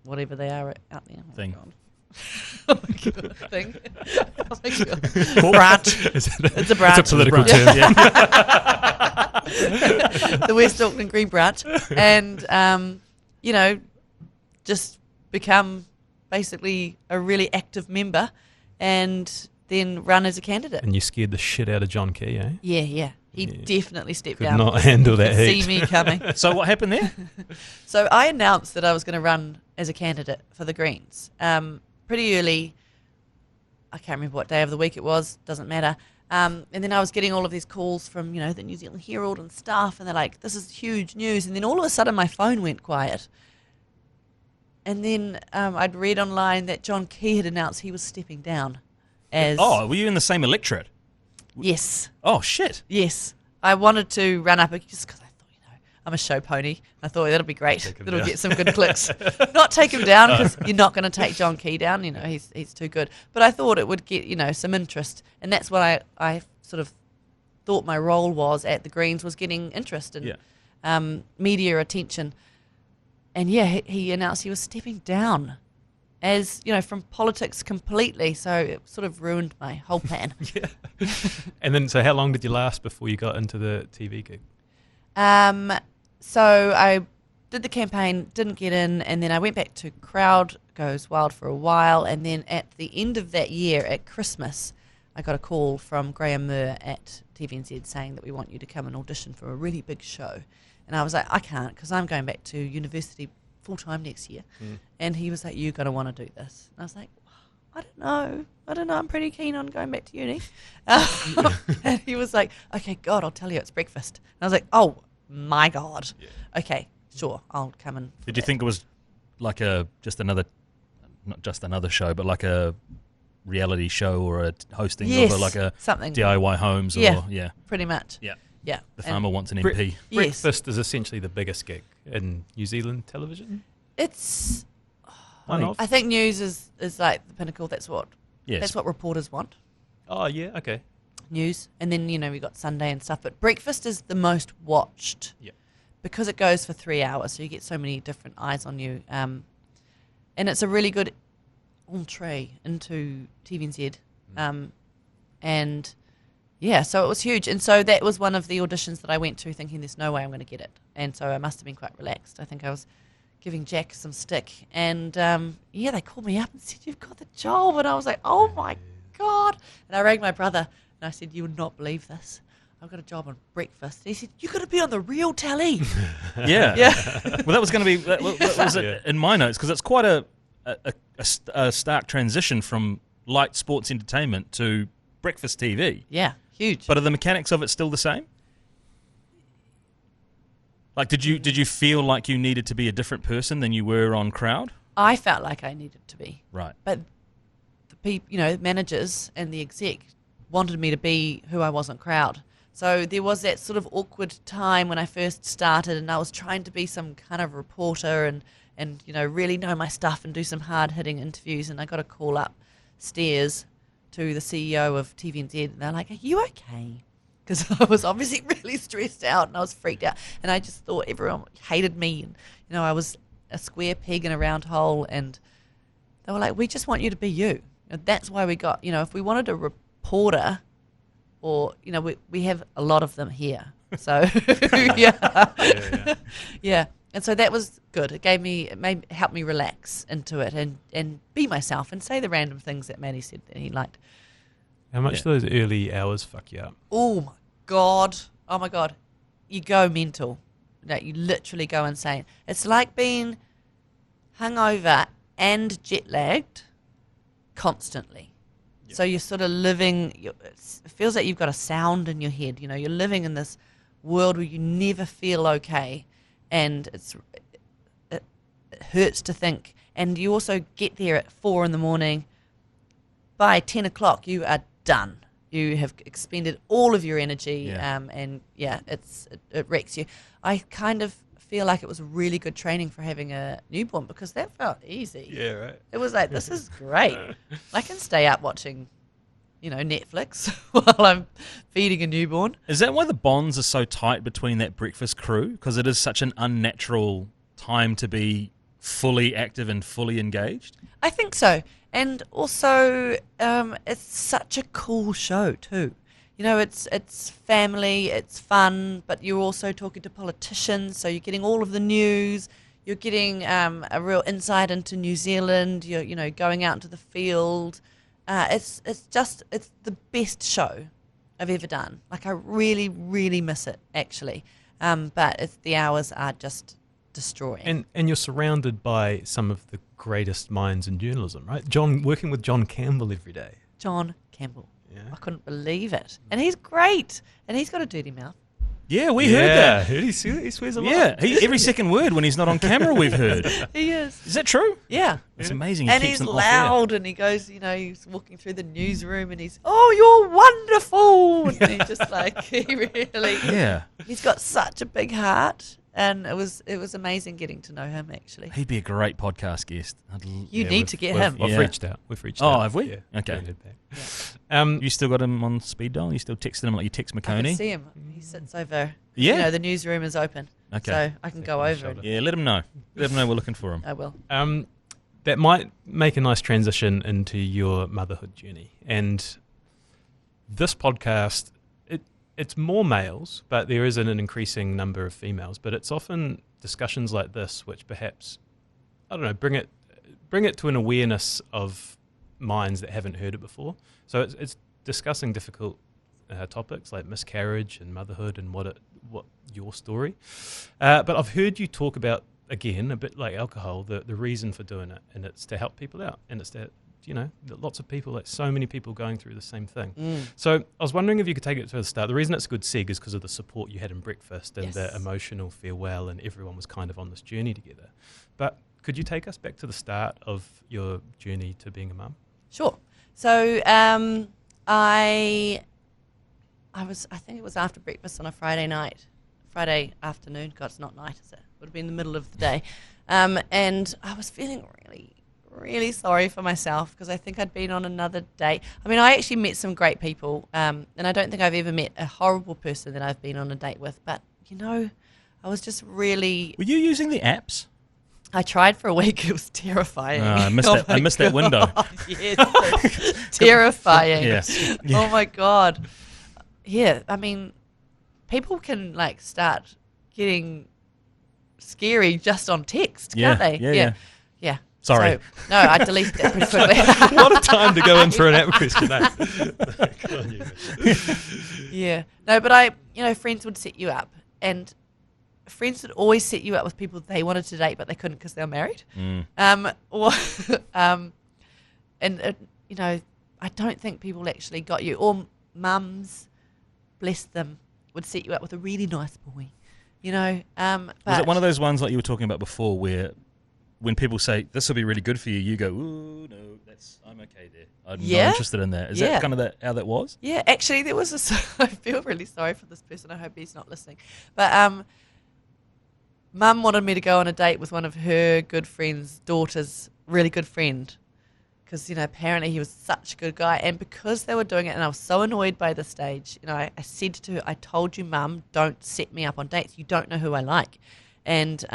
whatever they are out there. Thing. Oh my God. Thing. Oh my God. Branch. It's a branch. It's a political term. Yeah. The West Auckland Green Branch. And, you know, just become basically a really active member, and then run as a candidate. And you scared the shit out of John Key, eh? Yeah. He definitely stepped Could down. not handle that He could heat. see me coming. So what happened there? So I announced that I was going to run as a candidate for the Greens pretty early. I can't remember what day of the week it was. Doesn't matter. And then I was getting all of these calls from, the New Zealand Herald and stuff, and they're like, this is huge news. And then all of a sudden my phone went quiet. And then I'd read online that John Key had announced he was stepping down as... Oh, were you in the same electorate? Yes. Oh, shit. Yes. I wanted to run up just because I thought, I'm a show pony. I thought that'll be great. It'll get some good clicks. Not take him down, because you're not going to take John Key down. He's too good. But I thought it would get, some interest. And that's what I sort of thought my role was at the Greens, was getting interest and media attention. And he announced he was stepping down as, from politics completely. So it sort of ruined my whole plan. And then, so how long did you last before you got into the TV gig? So I did the campaign, didn't get in, and then I went back to Crowd Goes Wild for a while. And then at the end of that year, at Christmas, I got a call from Graham Moore at TVNZ saying that we want you to come and audition for a really big show. And I was like, I can't, because I'm going back to university full-time next year. And he was like, you're going to want to do this. And I was like, I don't know. I'm pretty keen on going back to uni. And he was like, okay, God, I'll tell you, it's breakfast. And I was like, oh, my God. Yeah. Okay, sure, I'll come in. Did you think it was like not just another show, but like a reality show or a hosting of like a something DIY homes? Or, pretty much. Yeah. The farmer wants an MP. Breakfast is essentially the biggest gig in New Zealand television. It's... I think news is like the pinnacle. That's what reporters want. Oh, yeah, okay. News. And then, we got Sunday and stuff. But breakfast is the most watched. Yeah. Because it goes for 3 hours. So you get so many different eyes on you. And it's a really good entree into TVNZ. And... yeah, so it was huge. And so that was one of the auditions that I went to thinking there's no way I'm going to get it. And so I must have been quite relaxed. I think I was giving Jack some stick. And, they called me up and said, you've got the job. And I was like, oh, my God. And I rang my brother and I said, you would not believe this. I've got a job on breakfast. And he said, you've got to be on the real telly. Yeah. Well, that was going to be that was in my notes, because it's quite a stark transition from light sports entertainment to breakfast TV. Yeah. Huge. But are the mechanics of it still the same? Like, did you feel like you needed to be a different person than you were on Crowd? I felt like I needed to be. Right. But the people, managers and the exec wanted me to be who I was on Crowd. So there was that sort of awkward time when I first started, and I was trying to be some kind of reporter and really know my stuff and do some hard-hitting interviews. And I got a call upstairs to the CEO of TVNZ, and they're like, are you okay? Because I was obviously really stressed out and I was freaked out, and I just thought everyone hated me, and I was a square peg in a round hole, and they were like, we just want you to be you. And that's why we got, if we wanted a reporter, or we have a lot of them here, so yeah. And so that was good. It helped me relax into it and be myself and say the random things that Maddie said that he liked. How much do those early hours fuck you up? Oh my God. You go mental. You literally go insane. It's like being hungover and jet lagged constantly. Yep. So you're sort of living, it feels like you've got a sound in your head. You're living in this world where you never feel okay. And it hurts to think. And you also get there at 4 a.m. By 10 o'clock, you are done. You have expended all of your energy, it wrecks you. I kind of feel like it was really good training for having a newborn, because that felt easy. Yeah, right. It was like, this is great. I can stay up watching, Netflix while I'm feeding a newborn. Is that why the bonds are so tight between that breakfast crew? Because it is such an unnatural time to be fully active and fully engaged? I think so. And also, it's such a cool show too. It's family, it's fun, but you're also talking to politicians, so you're getting all of the news. You're getting a real insight into New Zealand. You're going out into the field. It's the best show I've ever done. Like, I really, really miss it, actually. But the hours are just destroying. And you're surrounded by some of the greatest minds in journalism, right? Working with John Campbell every day. John Campbell. Yeah. I couldn't believe it. And he's great. And he's got a dirty mouth. Yeah, we heard that. He swears a lot. Yeah, every second word when he's not on camera, we've heard. He is. Is that true? Yeah. It's amazing. And He he's keeps them loud, and he goes, he's walking through the newsroom, and he's, oh, you're wonderful. And he's just like, he really, Yeah. he's got such a big heart, and it was amazing getting to know him, actually. He'd be a great podcast guest. You need to get him. We've Yeah. reached out. We've reached Oh, out. have we? Yeah. Okay. Haven't heard back. You still got him on speed dial? You still texting him like you text I can McConey? see him. He sits over. Yeah. The newsroom is open. Okay. So I can go on the over. shoulder. And Yeah, let him know. Let him know we're looking for him. I will. That might make a nice transition into your motherhood journey. And this podcast, it's more males, but there is an increasing number of females. But it's often discussions like this which perhaps, I don't know, bring it to an awareness of minds that haven't heard it before. So it's discussing difficult topics like miscarriage and motherhood and what your story. But I've heard you talk about, again, a bit like alcohol, the reason for doing it, and it's to help people out, and it's to, lots of people, like so many people going through the same thing. So I was wondering if you could take it to the start. The reason it's a good seg is because of the support you had in breakfast and the emotional farewell, and everyone was kind of on this journey together. But could you take us back to the start of your journey to being a mum? Sure. So I think it was after breakfast on a Friday afternoon. God, it's not night, is it? Would have been the middle of the day. And I was feeling really, really sorry for myself because I think I'd been on another date. I mean, I actually met some great people, and I don't think I've ever met a horrible person that I've been on a date with. But, I was just really... Were you using the apps? I tried for a week. It was terrifying. I missed that window. Yes, terrifying. Yes. Oh my God. Yeah, I mean, people can start getting scary just on text, can't they? Yeah. Sorry. So, no, I deleted that pretty quickly. What a time to go in for an app question, eh? Good on you. Yeah. No, but friends would set you up, and friends would always set you up with people they wanted to date, but they couldn't because they were married. I don't think people actually got you. Or mums, bless them, would set you up with a really nice boy. But Was it one of those ones like you were talking about before where when people say, this will be really good for you, you go, ooh, no, I'm okay there. I'm not interested in that. Is that kind of how that was? Yeah, actually, there was I feel really sorry for this person. I hope he's not listening. But Mum wanted me to go on a date with one of her good friend's daughter's really good friend. Because, apparently he was such a good guy. And because they were doing it, and I was so annoyed by this stage, I said to her, I told you, Mum, don't set me up on dates. You don't know who I like. And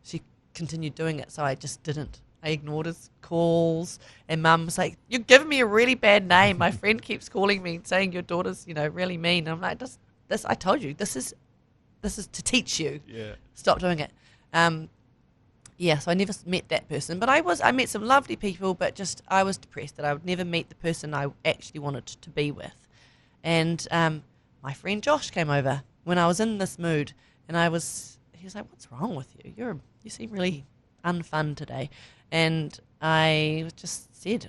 she continued doing it, so I just didn't. I ignored his calls. And Mum was like, you're giving me a really bad name. My friend keeps calling me saying your daughter's, really mean. I'm like, this. I told you, this is to teach you. Yeah. Stop doing it. So I never met that person, but I met some lovely people, but just I was depressed that I would never meet the person I actually wanted to be with. And my friend Josh came over when I was in this mood, and he was like, what's wrong with you? You seem really unfun today. And I just said,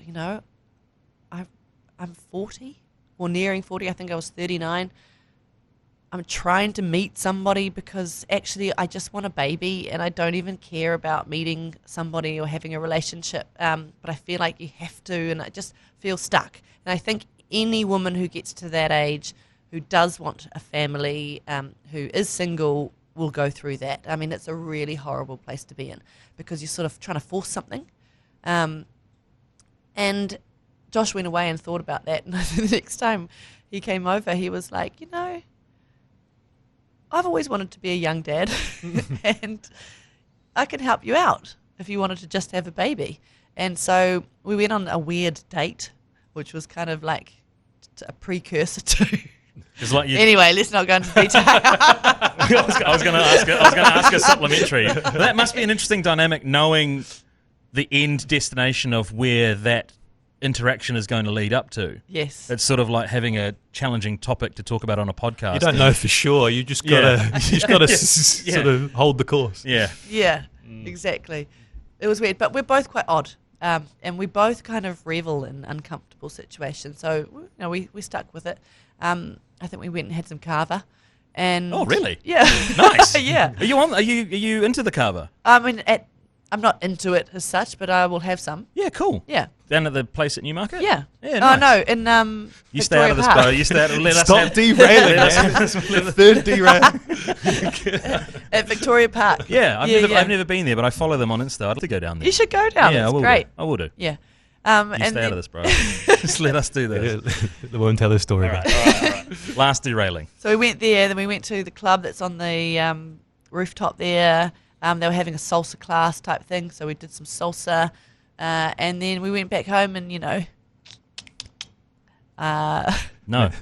I'm 40 or nearing 40. I think I was 39. I'm trying to meet somebody because actually I just want a baby and I don't even care about meeting somebody or having a relationship. But I feel like you have to, and I just feel stuck. And I think any woman who gets to that age, who does want a family, who is single, will go through that. I mean, it's a really horrible place to be in because you're sort of trying to force something. And Josh went away and thought about that. And the next time he came over, he was like, I've always wanted to be a young dad and I can help you out if you wanted to just have a baby. And so we went on a weird date, which was kind of like a precursor to... It's like Anyway, let's not go into detail. I was going to ask a supplementary. That must be an interesting dynamic, knowing the end destination of where that interaction is going to lead up to. Yes. It's sort of like having a challenging topic to talk about on a podcast. You don't know for sure. You just gotta sort of hold the course. Yeah. Yeah, exactly. It was weird, but we're both quite odd. And we both kind of revel in uncomfortable situations. So, we stuck with it. I think we went and had some kava. And oh, really? Yeah. Nice. Yeah. Are you into the kava? I mean, I'm not into it as such, but I will have some. Yeah, cool. Yeah. Down at the place at Newmarket? Yeah. Yeah, nice. Oh, no, in you stay out of this, bro. You stay out. Let us Stop have, derailing, man. Third derail. at Victoria Park. Yeah, I've never been there, but I follow them on Insta. I'd like to go down there. You should go down. Yeah, It's great. I will do. Yeah. You and stay out of this, bro. Just let us do this. They won't tell their story. All right. Last derailing. So we went there, then we went to the club that's on the rooftop there. They were having a salsa class type thing, so we did some salsa. And then we went back home and, No.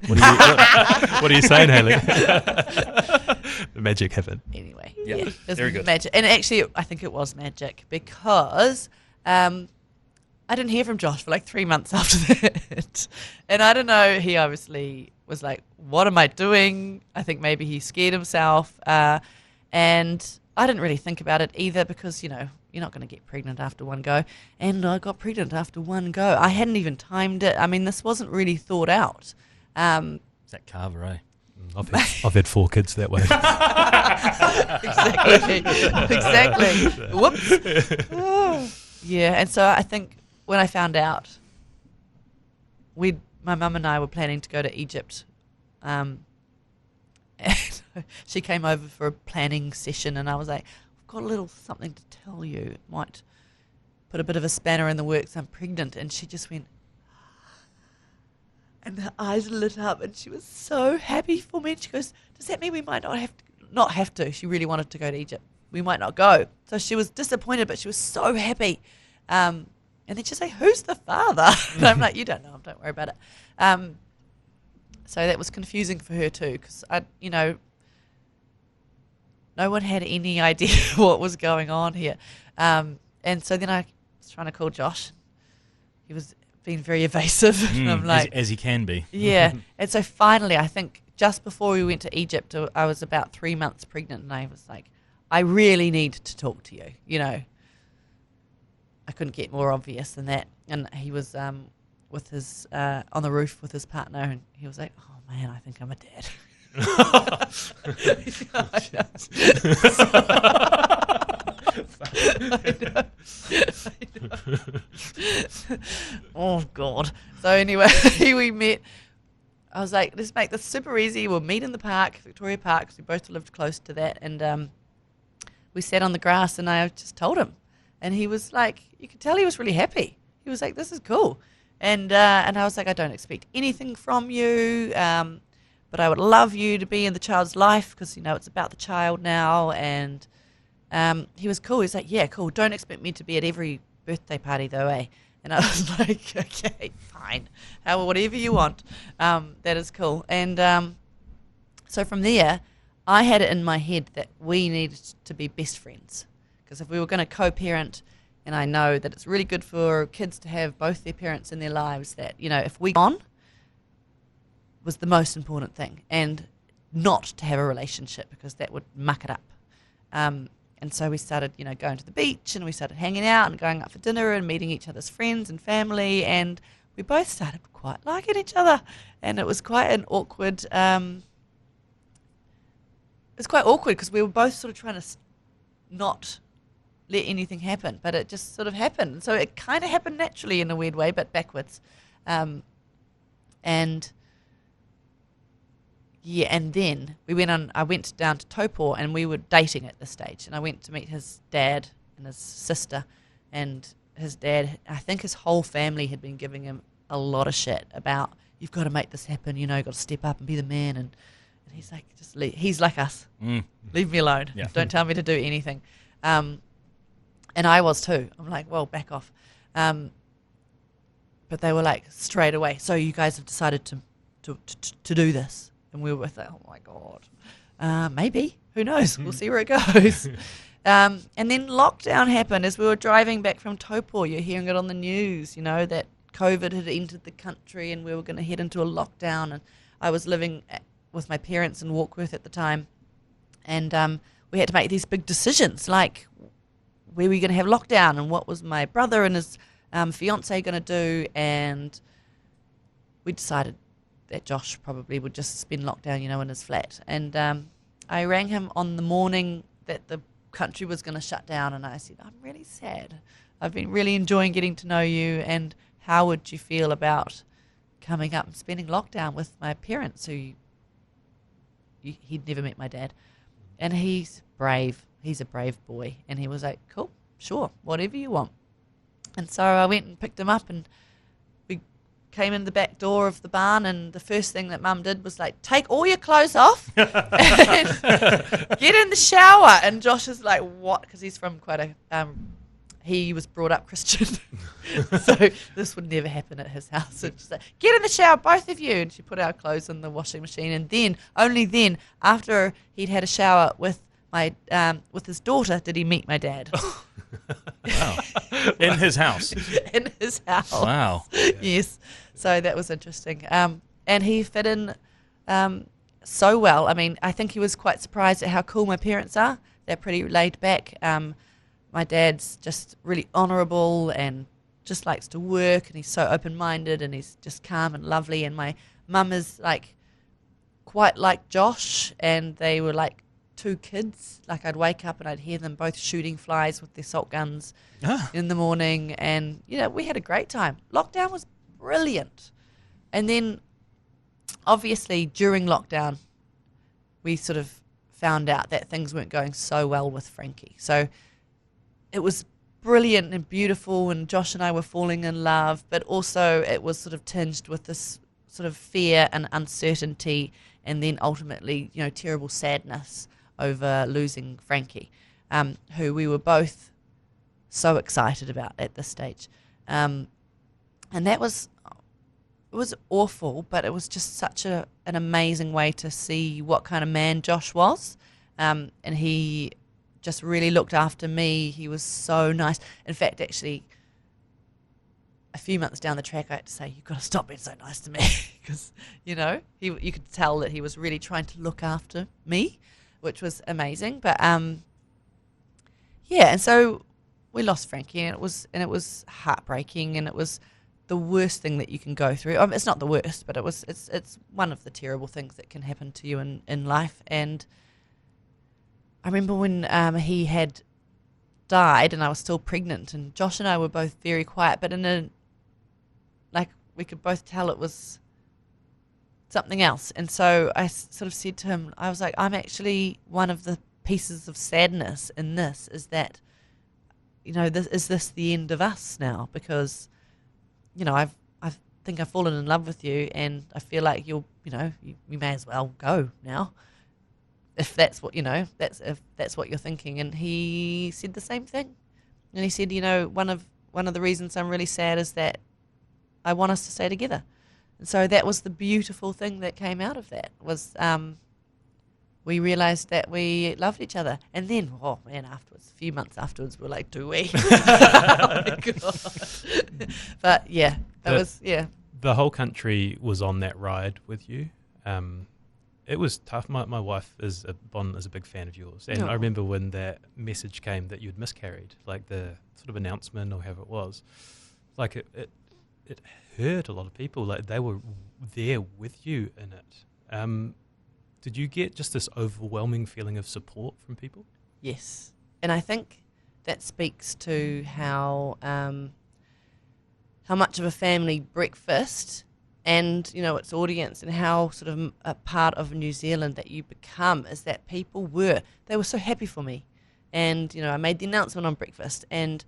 What are you saying, Hayley? The magic happened. Anyway. Yeah, It was very good. magic. And actually, I think it was magic because I didn't hear from Josh for like 3 months after that. And I don't know, he obviously was like, what am I doing? I think maybe he scared himself. And I didn't really think about it either because, you're not going to get pregnant after one go. And I got pregnant after one go. I hadn't even timed it. I mean, this wasn't really thought out. Is that carver, eh? I've had 4 kids that way. Exactly. Whoops. Oh. Yeah, and so I think when I found out, my mum and I were planning to go to Egypt. And she came over for a planning session, and I was like, I've got a little something to tell you. It might put a bit of a spanner in the works. I'm pregnant. And she just went, and her eyes lit up, and she was so happy for me. And she goes, does that mean we might not have to? She really wanted to go to Egypt. We might not go. So she was disappointed, but she was so happy. And then she's like, who's the father? And I'm like, you don't know. Don't worry about it. So that was confusing for her too, because no one had any idea what was going on here. And so then I was trying to call Josh. He was being very evasive. And I'm like, as he can be. Yeah. And so finally, I think just before we went to Egypt, I was about 3 months pregnant, and I was like, I really need to talk to you. I couldn't get more obvious than that. And he was with his on the roof with his partner, and he was like, oh man, I think I'm a dad. I know. Oh God. So anyway, we met. I was like, let's make this super easy. We'll meet in the park, Victoria Park, because we both lived close to that. And we sat on the grass, and I just told him. And he was like, you could tell he was really happy. He was like, this is cool. And I was like, I don't expect anything from you, but I would love you to be in the child's life because, it's about the child now. And he was cool. He was like, yeah, cool. Don't expect me to be at every birthday party though, eh? And I was like, okay, fine. Whatever you want. That is cool. And so from there, I had it in my head that we needed to be best friends. Because if we were going to co-parent, and I know that it's really good for kids to have both their parents in their lives, that, if we on was the most important thing, and not to have a relationship because that would muck it up. And so we started, going to the beach, and we started hanging out and going out for dinner and meeting each other's friends and family, and we both started quite liking each other. And it was quite an awkward, it's quite awkward because we were both sort of trying to not let anything happen, but it just sort of happened. So it kind of happened naturally in a weird way, but backwards. And then I went down to Taupo, and we were dating at this stage, and I went to meet his dad and his sister, and his dad, I think his whole family had been giving him a lot of shit about, you've got to make this happen, you've got to step up and be the man, and he's like, he's like us. Leave me alone. Yeah. Don't tell me to do anything. And I was too. I'm like, well, back off. But they were like, straight away, so you guys have decided to do this. And we were like, oh my God, maybe. who knows? We'll see where it goes. And then lockdown happened as we were driving back from Taupo. You're hearing it on the news, that COVID had entered the country and we were going to head into a lockdown. And I was living with my parents in Warkworth at the time. And we had to make these big decisions, like where were we going to have lockdown and what was my brother and his fiance going to do. And we decided that Josh probably would just spend lockdown, in his flat. And I rang him on the morning that the country was going to shut down, and I said, I'm really sad. I've been really enjoying getting to know you, and how would you feel about coming up and spending lockdown with my parents, who he'd never met my dad. And he's brave. He's a brave boy. And he was like, cool, sure, whatever you want. And so I went and picked him up, and we came in the back door of the barn, and the first thing that Mum did was like, take all your clothes off and get in the shower. And Josh is like, what? Because he's from quite a, he was brought up Christian. So this would never happen at his house. So she's like, get in the shower, both of you. And she put our clothes in the washing machine. And then, only then, after he'd had a shower with with his daughter, did he meet my dad. Wow. In his house. In his house. Wow. Yes. So that was interesting. And he fit in so well. I mean, I think he was quite surprised at how cool my parents are. They're pretty laid back. My dad's just really honourable and just likes to work, and he's so open-minded, and he's just calm and lovely. And my mum is like quite like Josh, and they were like two kids. Like, I'd wake up and I'd hear them both shooting flies with their salt guns in the morning, and we had a great time. Lockdown was brilliant. And then obviously during lockdown we sort of found out that things weren't going so well with Frankie. So it was brilliant and beautiful, and Josh and I were falling in love, but also it was sort of tinged with this sort of fear and uncertainty, and then ultimately, terrible sadness over losing Frankie, who we were both so excited about at this stage. And that was, it was awful, but it was just such an amazing way to see what kind of man Josh was. And he just really looked after me. He was so nice. In fact, actually, a few months down the track, I had to say, you've got to stop being so nice to me. Because, you could tell that he was really trying to look after me, which was amazing. But, and so we lost Frankie, and it was heartbreaking, and it was the worst thing that you can go through. It's not the worst, but it's one of the terrible things that can happen to you in life. And I remember when he had died and I was still pregnant, and Josh and I were both very quiet, but we could both tell it was something else. And so I sort of said to him, I was like, I'm actually one of the pieces of sadness in this, is that, is this the end of us now? Because, I think I've fallen in love with you, and I feel like you may as well go now. If that's what if that's what you're thinking. And he said the same thing, and he said, one of the reasons I'm really sad is that I want us to stay together. And so that was the beautiful thing that came out of that, was we realized that we loved each other. And then, afterwards, a few months afterwards, we're like, do we? Oh my God. But yeah, the whole country was on that ride with you. It was tough. My wife is a big fan of yours, and I remember when that message came that you'd miscarried, like the sort of announcement or however it was, like it hurt a lot of people. Like, they were there with you in it. Did you get just this overwhelming feeling of support from people? Yes, and I think that speaks to how much of a family breakfast and its audience, and how sort of a part of New Zealand that you become, is that people were so happy for me. And I made the announcement on breakfast, and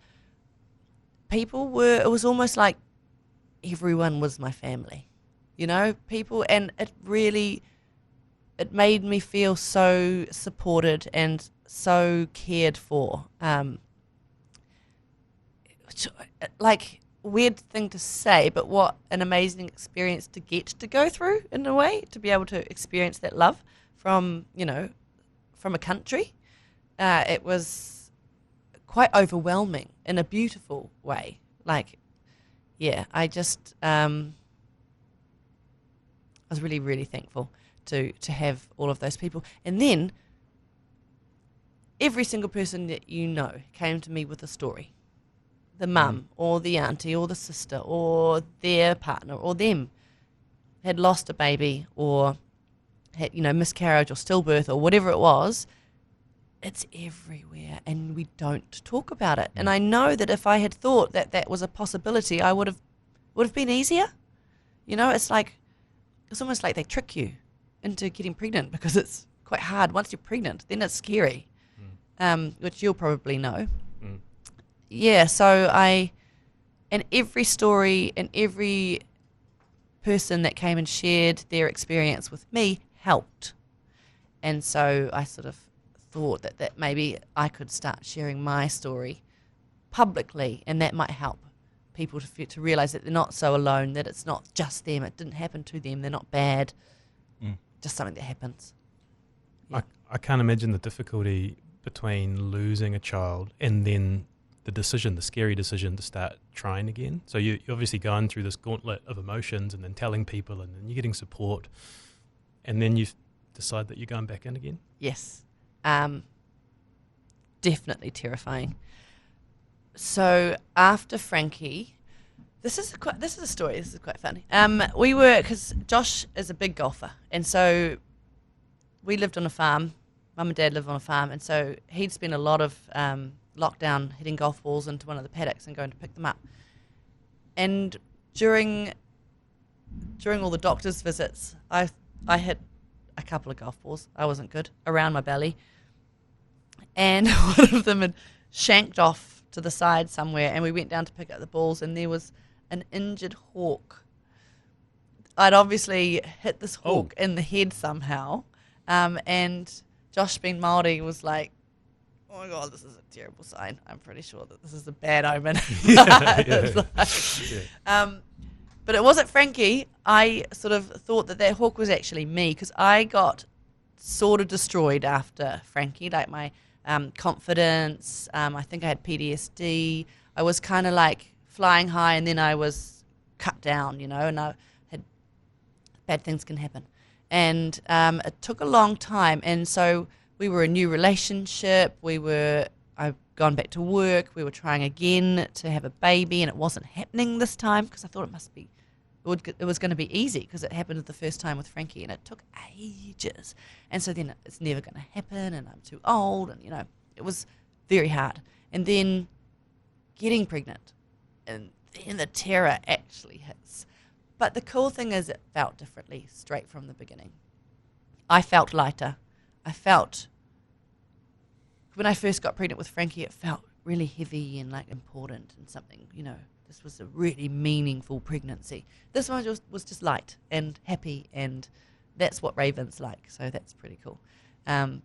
people were, it was almost like everyone was my family, people, and it made me feel so supported and so cared for. Weird thing to say, but what an amazing experience to get to go through, in a way, to be able to experience that love from from a country. It was quite overwhelming in a beautiful way. Like, yeah, I just I was really, really thankful to have all of those people. And then every single person that you know came to me with a story. The mum or the auntie or the sister or their partner or them had lost a baby or had, miscarriage or stillbirth or whatever it was. It's everywhere and we don't talk about it. And I know that if I had thought that that was a possibility, I would have been easier. It's almost like they trick you into getting pregnant because it's quite hard. Once you're pregnant, then it's scary, which you'll probably know. Yeah, so and every story and every person that came and shared their experience with me helped. And so I sort of thought that maybe I could start sharing my story publicly, and that might help people to realize that they're not so alone, that it's not just them, it didn't happen to them, they're not bad, just something that happens. Yeah. I can't imagine the difficulty between losing a child and then the scary decision to start trying again. So you're obviously going through this gauntlet of emotions and then telling people and then you're getting support and then you decide that you're going back in again. Yes. Definitely terrifying. So after Frankie, this is a story. This is quite funny. Because Josh is a big golfer, and so we lived on a farm. Mum and Dad lived on a farm, and so he'd spent a lot of lockdown hitting golf balls into one of the paddocks and going to pick them up. And during all the doctor's visits, I hit a couple of golf balls. I wasn't good around my belly, and one of them had shanked off to the side somewhere, and we went down to pick up the balls, and there was an injured hawk. I'd obviously hit this hawk in the head somehow, and Josh, being Māori, was like, "Oh my God, this is a terrible sign. I'm pretty sure that this is a bad omen." But it wasn't Frankie. I sort of thought that hawk was actually me, because I got sort of destroyed after Frankie, like my confidence. I think I had PTSD. I was kind of like flying high, and then I was cut down, and I had bad things can happen. And it took a long time, and so we were a new relationship. I've gone back to work. We were trying again to have a baby, and it wasn't happening this time because I thought it was going to be easy because it happened the first time with Frankie, and it took ages. And so then it's never going to happen, and I'm too old, and it was very hard. And then getting pregnant, and then the terror actually hits. But the cool thing is it felt differently straight from the beginning. I felt lighter. When I first got pregnant with Frankie, it felt really heavy and like important and something, this was a really meaningful pregnancy. This one was just light and happy, and that's what Raven's like, so that's pretty cool. But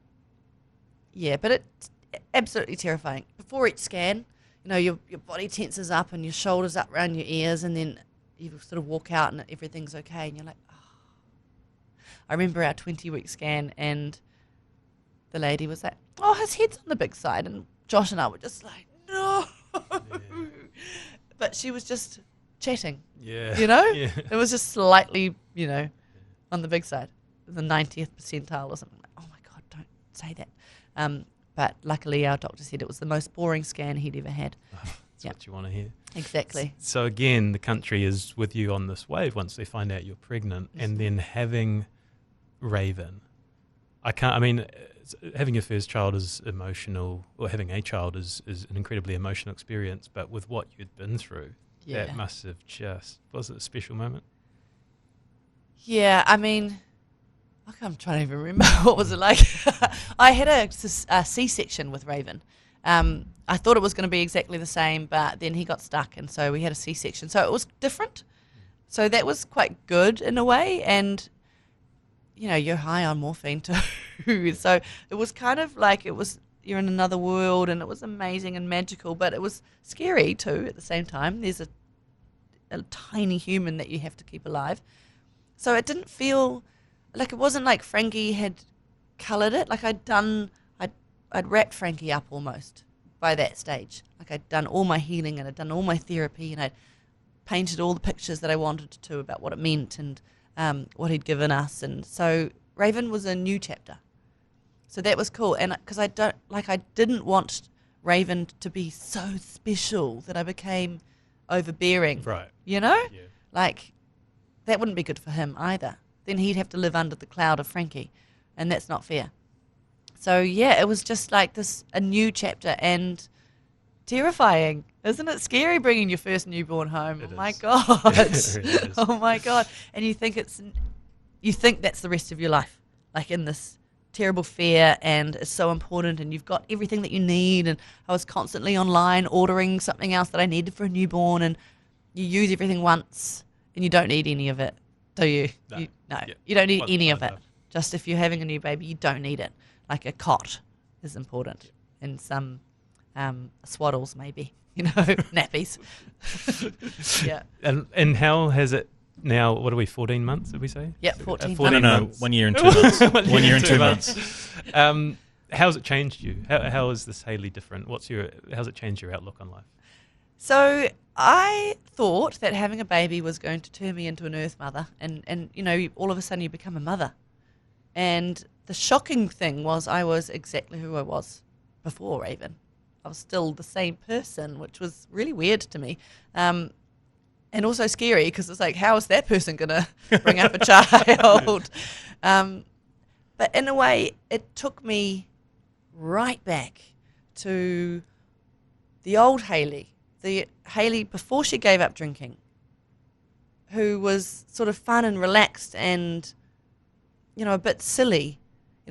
it's absolutely terrifying. Before each scan, your body tenses up and your shoulders up around your ears, and then you sort of walk out and everything's okay, and you're like, oh. I remember our 20-week scan, and the lady was like, "Oh, his head's on the big side," and Josh and I were just like, "No." Yeah. But she was just chatting. Yeah. Yeah. It was just slightly, on the big side, the 90th percentile or something. Like, oh my God, don't say that. But luckily our doctor said it was the most boring scan he'd ever had. That's what you want to hear. Exactly. So again, the country is with you on this wave once they find out you're pregnant, and then having Raven. Having your first child is emotional, or having a child is an incredibly emotional experience, but with what you'd been through, that must have was it a special moment? Yeah, I'm trying to even remember what was it like. I had a C-section with Raven. I thought it was going to be exactly the same, but then he got stuck, and so we had a C-section. So it was different. So that was quite good in a way, and you're high on morphine too. So it was kind of like you're in another world, and it was amazing and magical, but it was scary too at the same time. There's a tiny human that you have to keep alive. So it didn't feel like, it wasn't like Frankie had coloured it. Like I'd wrapped Frankie up almost by that stage. Like I'd done all my healing and I'd done all my therapy and I'd painted all the pictures that I wanted to about what it meant and what he'd given us. And so Raven was a new chapter. So that was cool. And because I didn't want Raven to be so special that I became overbearing. Right. You know? Yeah. Like, that wouldn't be good for him either. Then he'd have to live under the cloud of Frankie, and that's not fair. So, yeah, it was just like a new chapter and terrifying. Isn't it scary bringing your first newborn home? It My is. God. It is. Oh, my God. And you think that's the rest of your life, like in this terrible fear, and it's so important, and you've got everything that you need. And I was constantly online ordering something else that I needed for a newborn, and you use everything once and you don't need any of it, do you? No. Yeah. You don't need One any of time it. enough. Just if you're having a new baby, you don't need it. Like a cot is important, and some swaddles maybe, nappies. Yeah. And how has it now? What are we? 14 months? Did we say? Yeah, 14. 14 No, months. 1 year and 2 months. 1 year and 2 months. How's it changed you? How is this Hayley different? How's it changed your outlook on life? So I thought that having a baby was going to turn me into an earth mother, and all of a sudden you become a mother. And the shocking thing was I was exactly who I was before Raven. I was still the same person, which was really weird to me. And also scary because it's like, how is that person going to bring up a child? But in a way, it took me right back to the old Hayley, the Hayley before she gave up drinking, who was sort of fun and relaxed and, a bit silly.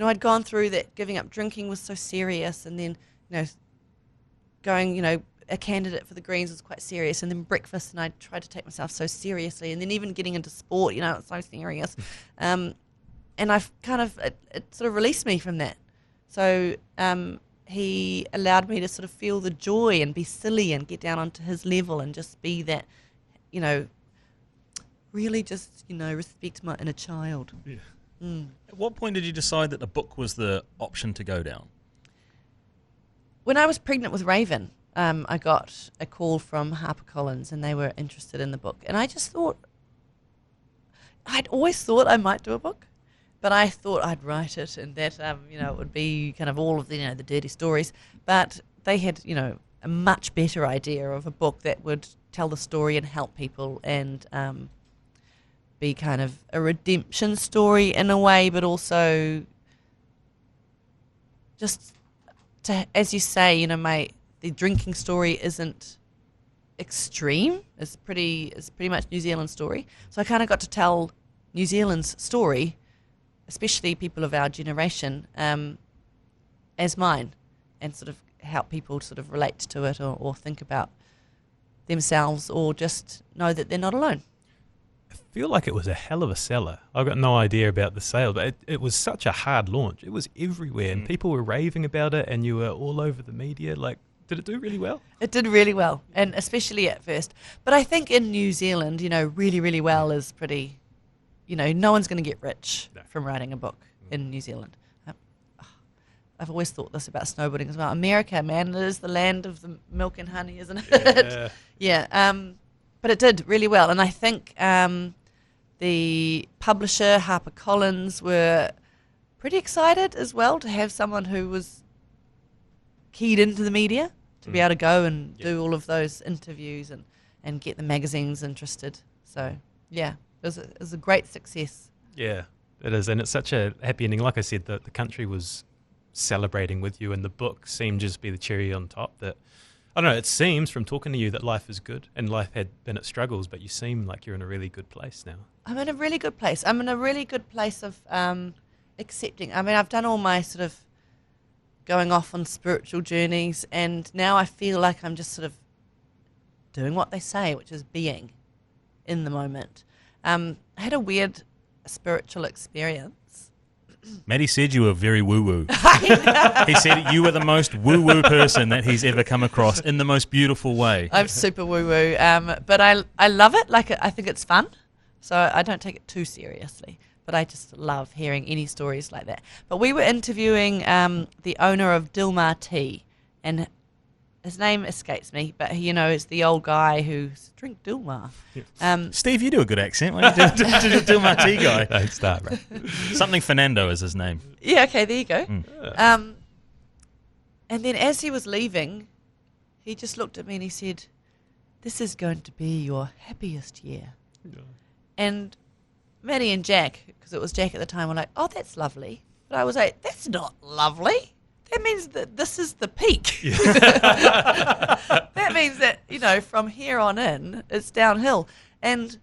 I'd gone through that giving up drinking was so serious, and then, going, a candidate for the Greens was quite serious, and then breakfast, and I tried to take myself so seriously, and then even getting into sport, it's so serious. And I've it sort of released me from that. So he allowed me to sort of feel the joy and be silly and get down onto his level and just be that, really just, respect my inner child. Yeah. At what point did you decide that the book was the option to go down? When I was pregnant with Raven, I got a call from HarperCollins, and they were interested in the book. And I just thought, I'd always thought I might do a book, but I thought I'd write it and that, it would be kind of all of the, the dirty stories. But they had, a much better idea of a book that would tell the story and help people and be kind of a redemption story in a way, but also just to, as you say, the drinking story isn't extreme. It's pretty much New Zealand's story. So I kind of got to tell New Zealand's story, especially people of our generation, as mine, and sort of help people sort of relate to it or think about themselves or just know that they're not alone. I feel like it was a hell of a seller. I've got no idea about the sale, but it was such a hard launch. It was everywhere, and people were raving about it, and you were all over the media. Like, did it do really well? It did really well, and especially at first. But I think in New Zealand, really, really well is pretty, no one's going to get rich from writing a book in New Zealand. I've always thought this about snowboarding as well. America, man, it is the land of the milk and honey, isn't it? Yeah. But it did really well, and I think the publisher, HarperCollins, were pretty excited as well to have someone who was keyed into the media to be able to go and do all of those interviews and get the magazines interested. So, yeah, it was a great success. Yeah, it is, and it's such a happy ending. Like I said, the country was celebrating with you, and the book seemed just to be the cherry on top. That I don't know, it seems from talking to you that life is good and life had been its struggles, but you seem like you're in a really good place now. I'm in a really good place. I'm in a really good place of accepting. I mean, I've done all my sort of going off on spiritual journeys, and now I feel like I'm just sort of doing what they say, which is being in the moment. I had a weird spiritual experience. Maddie said you were very woo-woo. He said you were the most woo-woo person that he's ever come across in the most beautiful way. I'm super woo-woo, but I love it. Like, I think it's fun, so I don't take it too seriously. But I just love hearing any stories like that. But we were interviewing the owner of Dilmah Tea, and his name escapes me, but he, is the old guy who's drink Dilmah. Steve, you do a good accent. Why don't you do Dilmah Tea guy? Don't start, bro. Something Fernando is his name. Yeah, okay, there you go. And then as he was leaving, he just looked at me and he said, "This is going to be your happiest year." Yeah. And Maddie and Jack, because it was Jack at the time, were like, "Oh, that's lovely." But I was like, "That's not lovely. That means that this is the peak." Yeah. That means that, from here on in, it's downhill. And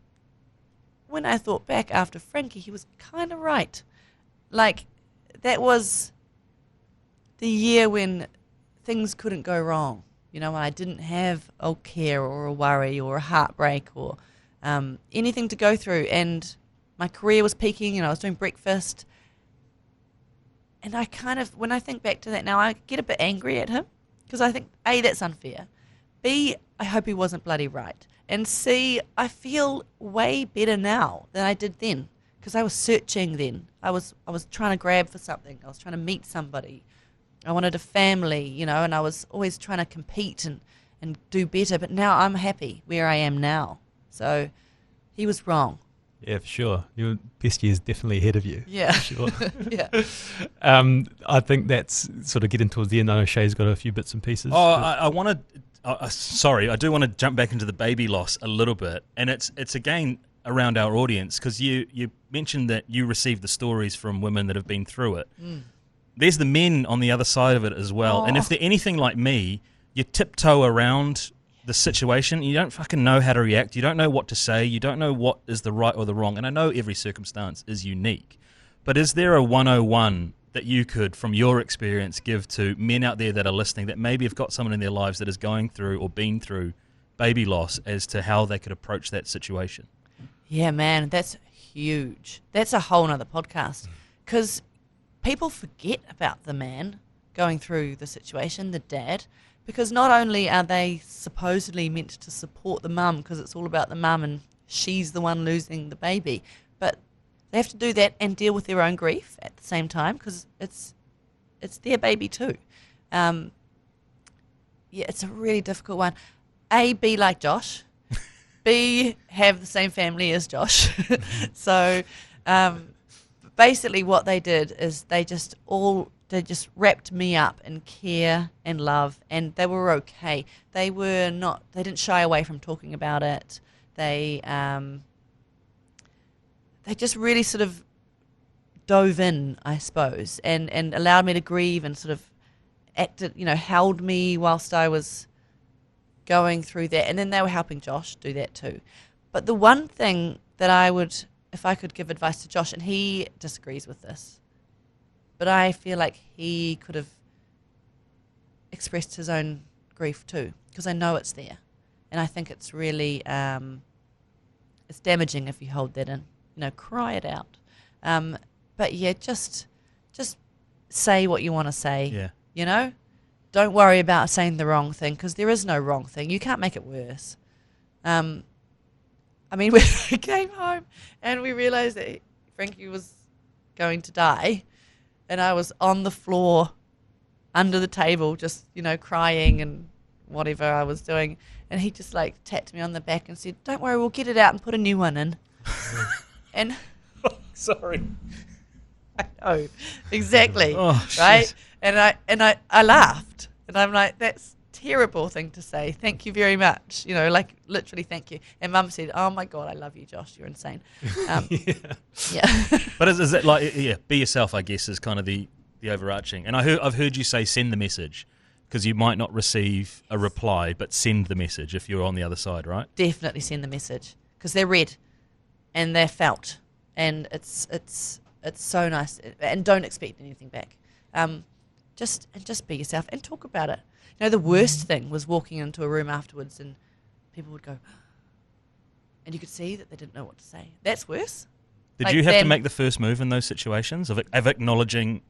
when I thought back after Frankie, he was kind of right. Like, that was the year when things couldn't go wrong. When I didn't have a care or a worry or a heartbreak or anything to go through. And my career was peaking and I was doing breakfast. And I kind of, when I think back to that now, I get a bit angry at him because I think, A, that's unfair. B, I hope he wasn't bloody right. And C, I feel way better now than I did then because I was searching then. I was trying to grab for something. I was trying to meet somebody. I wanted a family, and I was always trying to compete and do better. But now I'm happy where I am now. So he was wrong. Yeah, for sure. Your best year is definitely ahead of you. Yeah. For sure. Yeah. I think that's sort of getting towards the end. I know Shay's got a few bits and pieces. Oh, I want to... sorry, I do want to jump back into the baby loss a little bit. And it's again around our audience because you mentioned that you received the stories from women that have been through it. Mm. There's the men on the other side of it as well. Oh. And if they're anything like me, you tiptoe around the situation. You don't fucking know how to react. You don't know what to say. You don't know what is the right or the wrong. And I know every circumstance is unique. But is there a 101 that you could, from your experience, give to men out there that are listening that maybe have got someone in their lives that is going through or been through baby loss as to how they could approach that situation? Yeah, man, that's huge. That's a whole nother podcast. Because people forget about the man going through the situation, the dad, because not only are they supposedly meant to support the mum because it's all about the mum and she's the one losing the baby, but they have to do that and deal with their own grief at the same time because it's their baby too. Yeah, it's a really difficult one. A, be like Josh. B, have the same family as Josh. So basically what they did is they just wrapped me up in care and love, and they were okay. They didn't shy away from talking about it. They just really sort of dove in, I suppose, and allowed me to grieve and sort of held me whilst I was going through that. And then they were helping Josh do that too. But the one thing that I would, if I could give advice to Josh, and he disagrees with this, but I feel like he could have expressed his own grief too, because I know it's there. And I think it's really, it's damaging if you hold that in. Cry it out. But yeah, just say what you want to say. Yeah. Don't worry about saying the wrong thing because there is no wrong thing. You can't make it worse. We came home and we realised that Frankie was going to die, and I was on the floor under the table just, crying and whatever I was doing. And he just tapped me on the back and said, "Don't worry, we'll get it out and put a new one in." And sorry. I know, exactly. Oh, right? Shit. And I laughed. And I'm like, that's a terrible thing to say. Thank you very much. Literally thank you. And Mum said, "Oh my God, I love you, Josh. You're insane." Yeah. But is it be yourself, I guess, is kind of the overarching. And I've heard you say send the message because you might not receive a reply, but send the message if you're on the other side, right? Definitely send the message because they're read and they're felt. And it's so nice. And don't expect anything back. Just be yourself and talk about it. The worst thing was walking into a room afterwards and people would go, and you could see that they didn't know what to say. That's worse. Did you have to make the first move in those situations of acknowledging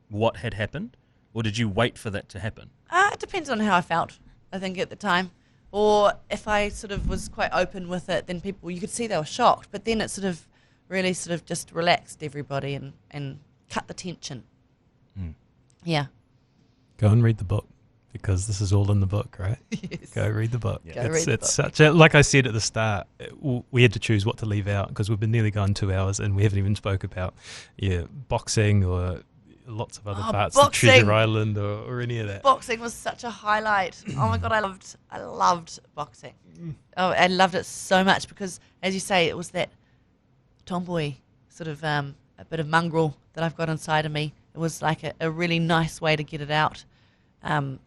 what had happened, or did you wait for that to happen? It depends on how I felt, I think, at the time. Or if I sort of was quite open with it, then you could see they were shocked, but then it sort of really sort of just relaxed everybody and cut the tension. Yeah. Go and read the book, because this is all in the book, right? Yes. Go read the book. Go read the book. Such a, like I said at the start, we had to choose what to leave out because we've been nearly gone 2 hours and we haven't even spoke about boxing or lots of other parts, of Treasure Island or any of that. Boxing was such a highlight. Oh my God, I loved boxing. Oh, I loved it so much because, as you say, it was that tomboy sort of a bit of mongrel that I've got inside of me. It was like a really nice way to get it out. I'm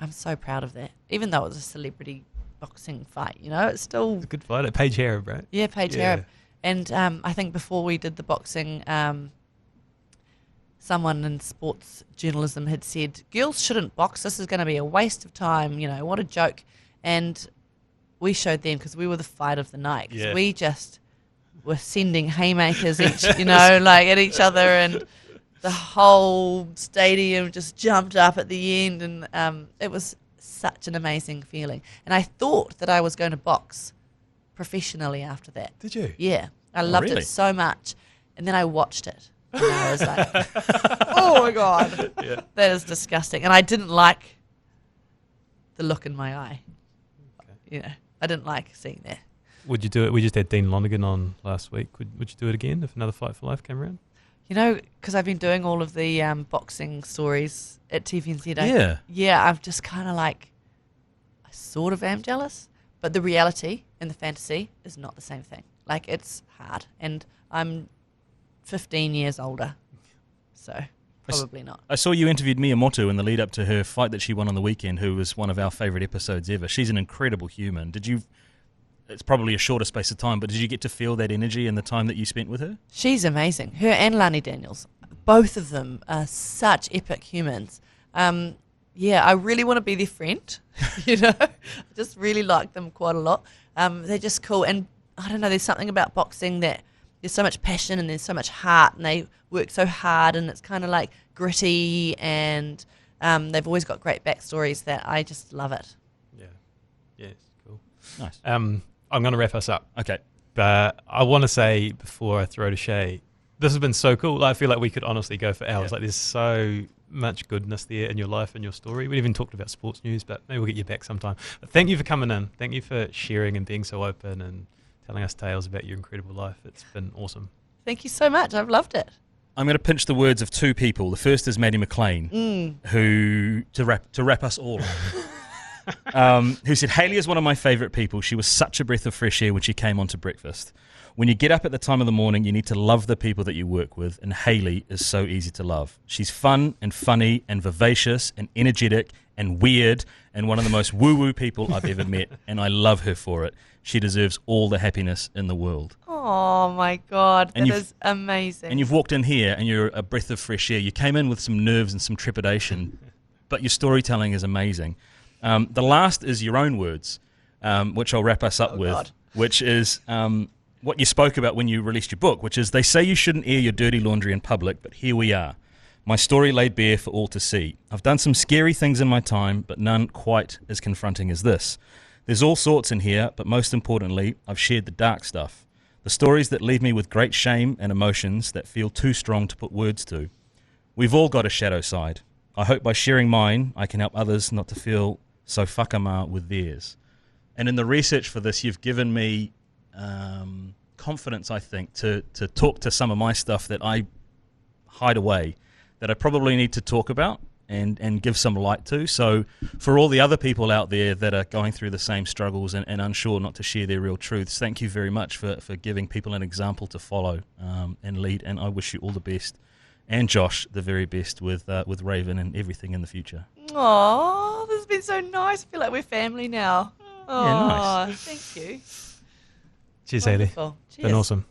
so proud of that. Even though it was a celebrity boxing fight, it's still... It's a good fight. Paige Hareb, right? Yeah, Paige Hareb. And I think before we did the boxing, someone in sports journalism had said, girls shouldn't box. This is going to be a waste of time. What a joke. And we showed them because we were the fight of the night. Yeah. We just were sending haymakers at each other, and the whole stadium just jumped up at the end, and it was such an amazing feeling. And I thought that I was going to box professionally after that. Did you? Yeah. I loved it so much. And then I watched it. And I was like, oh my God, that is disgusting. And I didn't like the look in my eye. Okay. I didn't like seeing that. Would you do it? We just had Dean Lonergan on last week. Would you do it again if another Fight for Life came around? Because I've been doing all of the boxing stories at TVNZ. Yeah, I've just kind of I sort of am jealous, but the reality and the fantasy is not the same thing. It's hard, and I'm 15 years older, so probably not. I saw you interviewed Miyamoto in the lead up to her fight that she won on the weekend, who was one of our favourite episodes ever. She's an incredible human. It's probably a shorter space of time, but did you get to feel that energy in the time that you spent with her? She's amazing. Her and Lani Daniels, both of them are such epic humans. I really want to be their friend. I just really like them quite a lot. They're just cool, and I don't know, there's something about boxing that there's so much passion and there's so much heart, and they work so hard, and it's kind of gritty, and they've always got great backstories that I just love it. Yeah, cool. Nice. I'm going to wrap us up. Okay. But I want to say before I throw to Shay, this has been so cool. I feel like we could honestly go for hours. There's so much goodness there in your life and your story. We even talked about sports news, but maybe we'll get you back sometime. But thank you for coming in. Thank you for sharing and being so open and telling us tales about your incredible life. It's been awesome. Thank you so much. I've loved it. I'm going to pinch the words of two people. The first is Maddie McLean, who, to wrap us all up, who said, Hayley is one of my favourite people. She was such a breath of fresh air when she came onto breakfast. When you get up at the time of the morning, you need to love the people that you work with, and Hayley is so easy to love. She's fun and funny and vivacious and energetic and weird and one of the most woo-woo people I've ever met, and I love her for it. She deserves all the happiness in the world. Oh, my God. That is amazing. And you've walked in here, and you're a breath of fresh air. You came in with some nerves and some trepidation, but your storytelling is amazing. The last is your own words, which I'll wrap us up with, which is what you spoke about when you released your book, which is, they say you shouldn't air your dirty laundry in public, but here we are. My story laid bare for all to see. I've done some scary things in my time, but none quite as confronting as this. There's all sorts in here, but most importantly, I've shared the dark stuff. The stories that leave me with great shame and emotions that feel too strong to put words to. We've all got a shadow side. I hope by sharing mine, I can help others not to feel so whakama with theirs. And in the research for this, you've given me confidence, I think, to talk to some of my stuff that I hide away, that I probably need to talk about and give some light to. So for all the other people out there that are going through the same struggles and unsure not to share their real truths, thank you very much for giving people an example to follow and lead. And I wish you all the best, and Josh the very best with Raven and everything in the future. Oh, this has been so nice. I feel like we're family now. Oh, yeah, nice. Thank you. Cheers, Hayley. Cheers. Been awesome.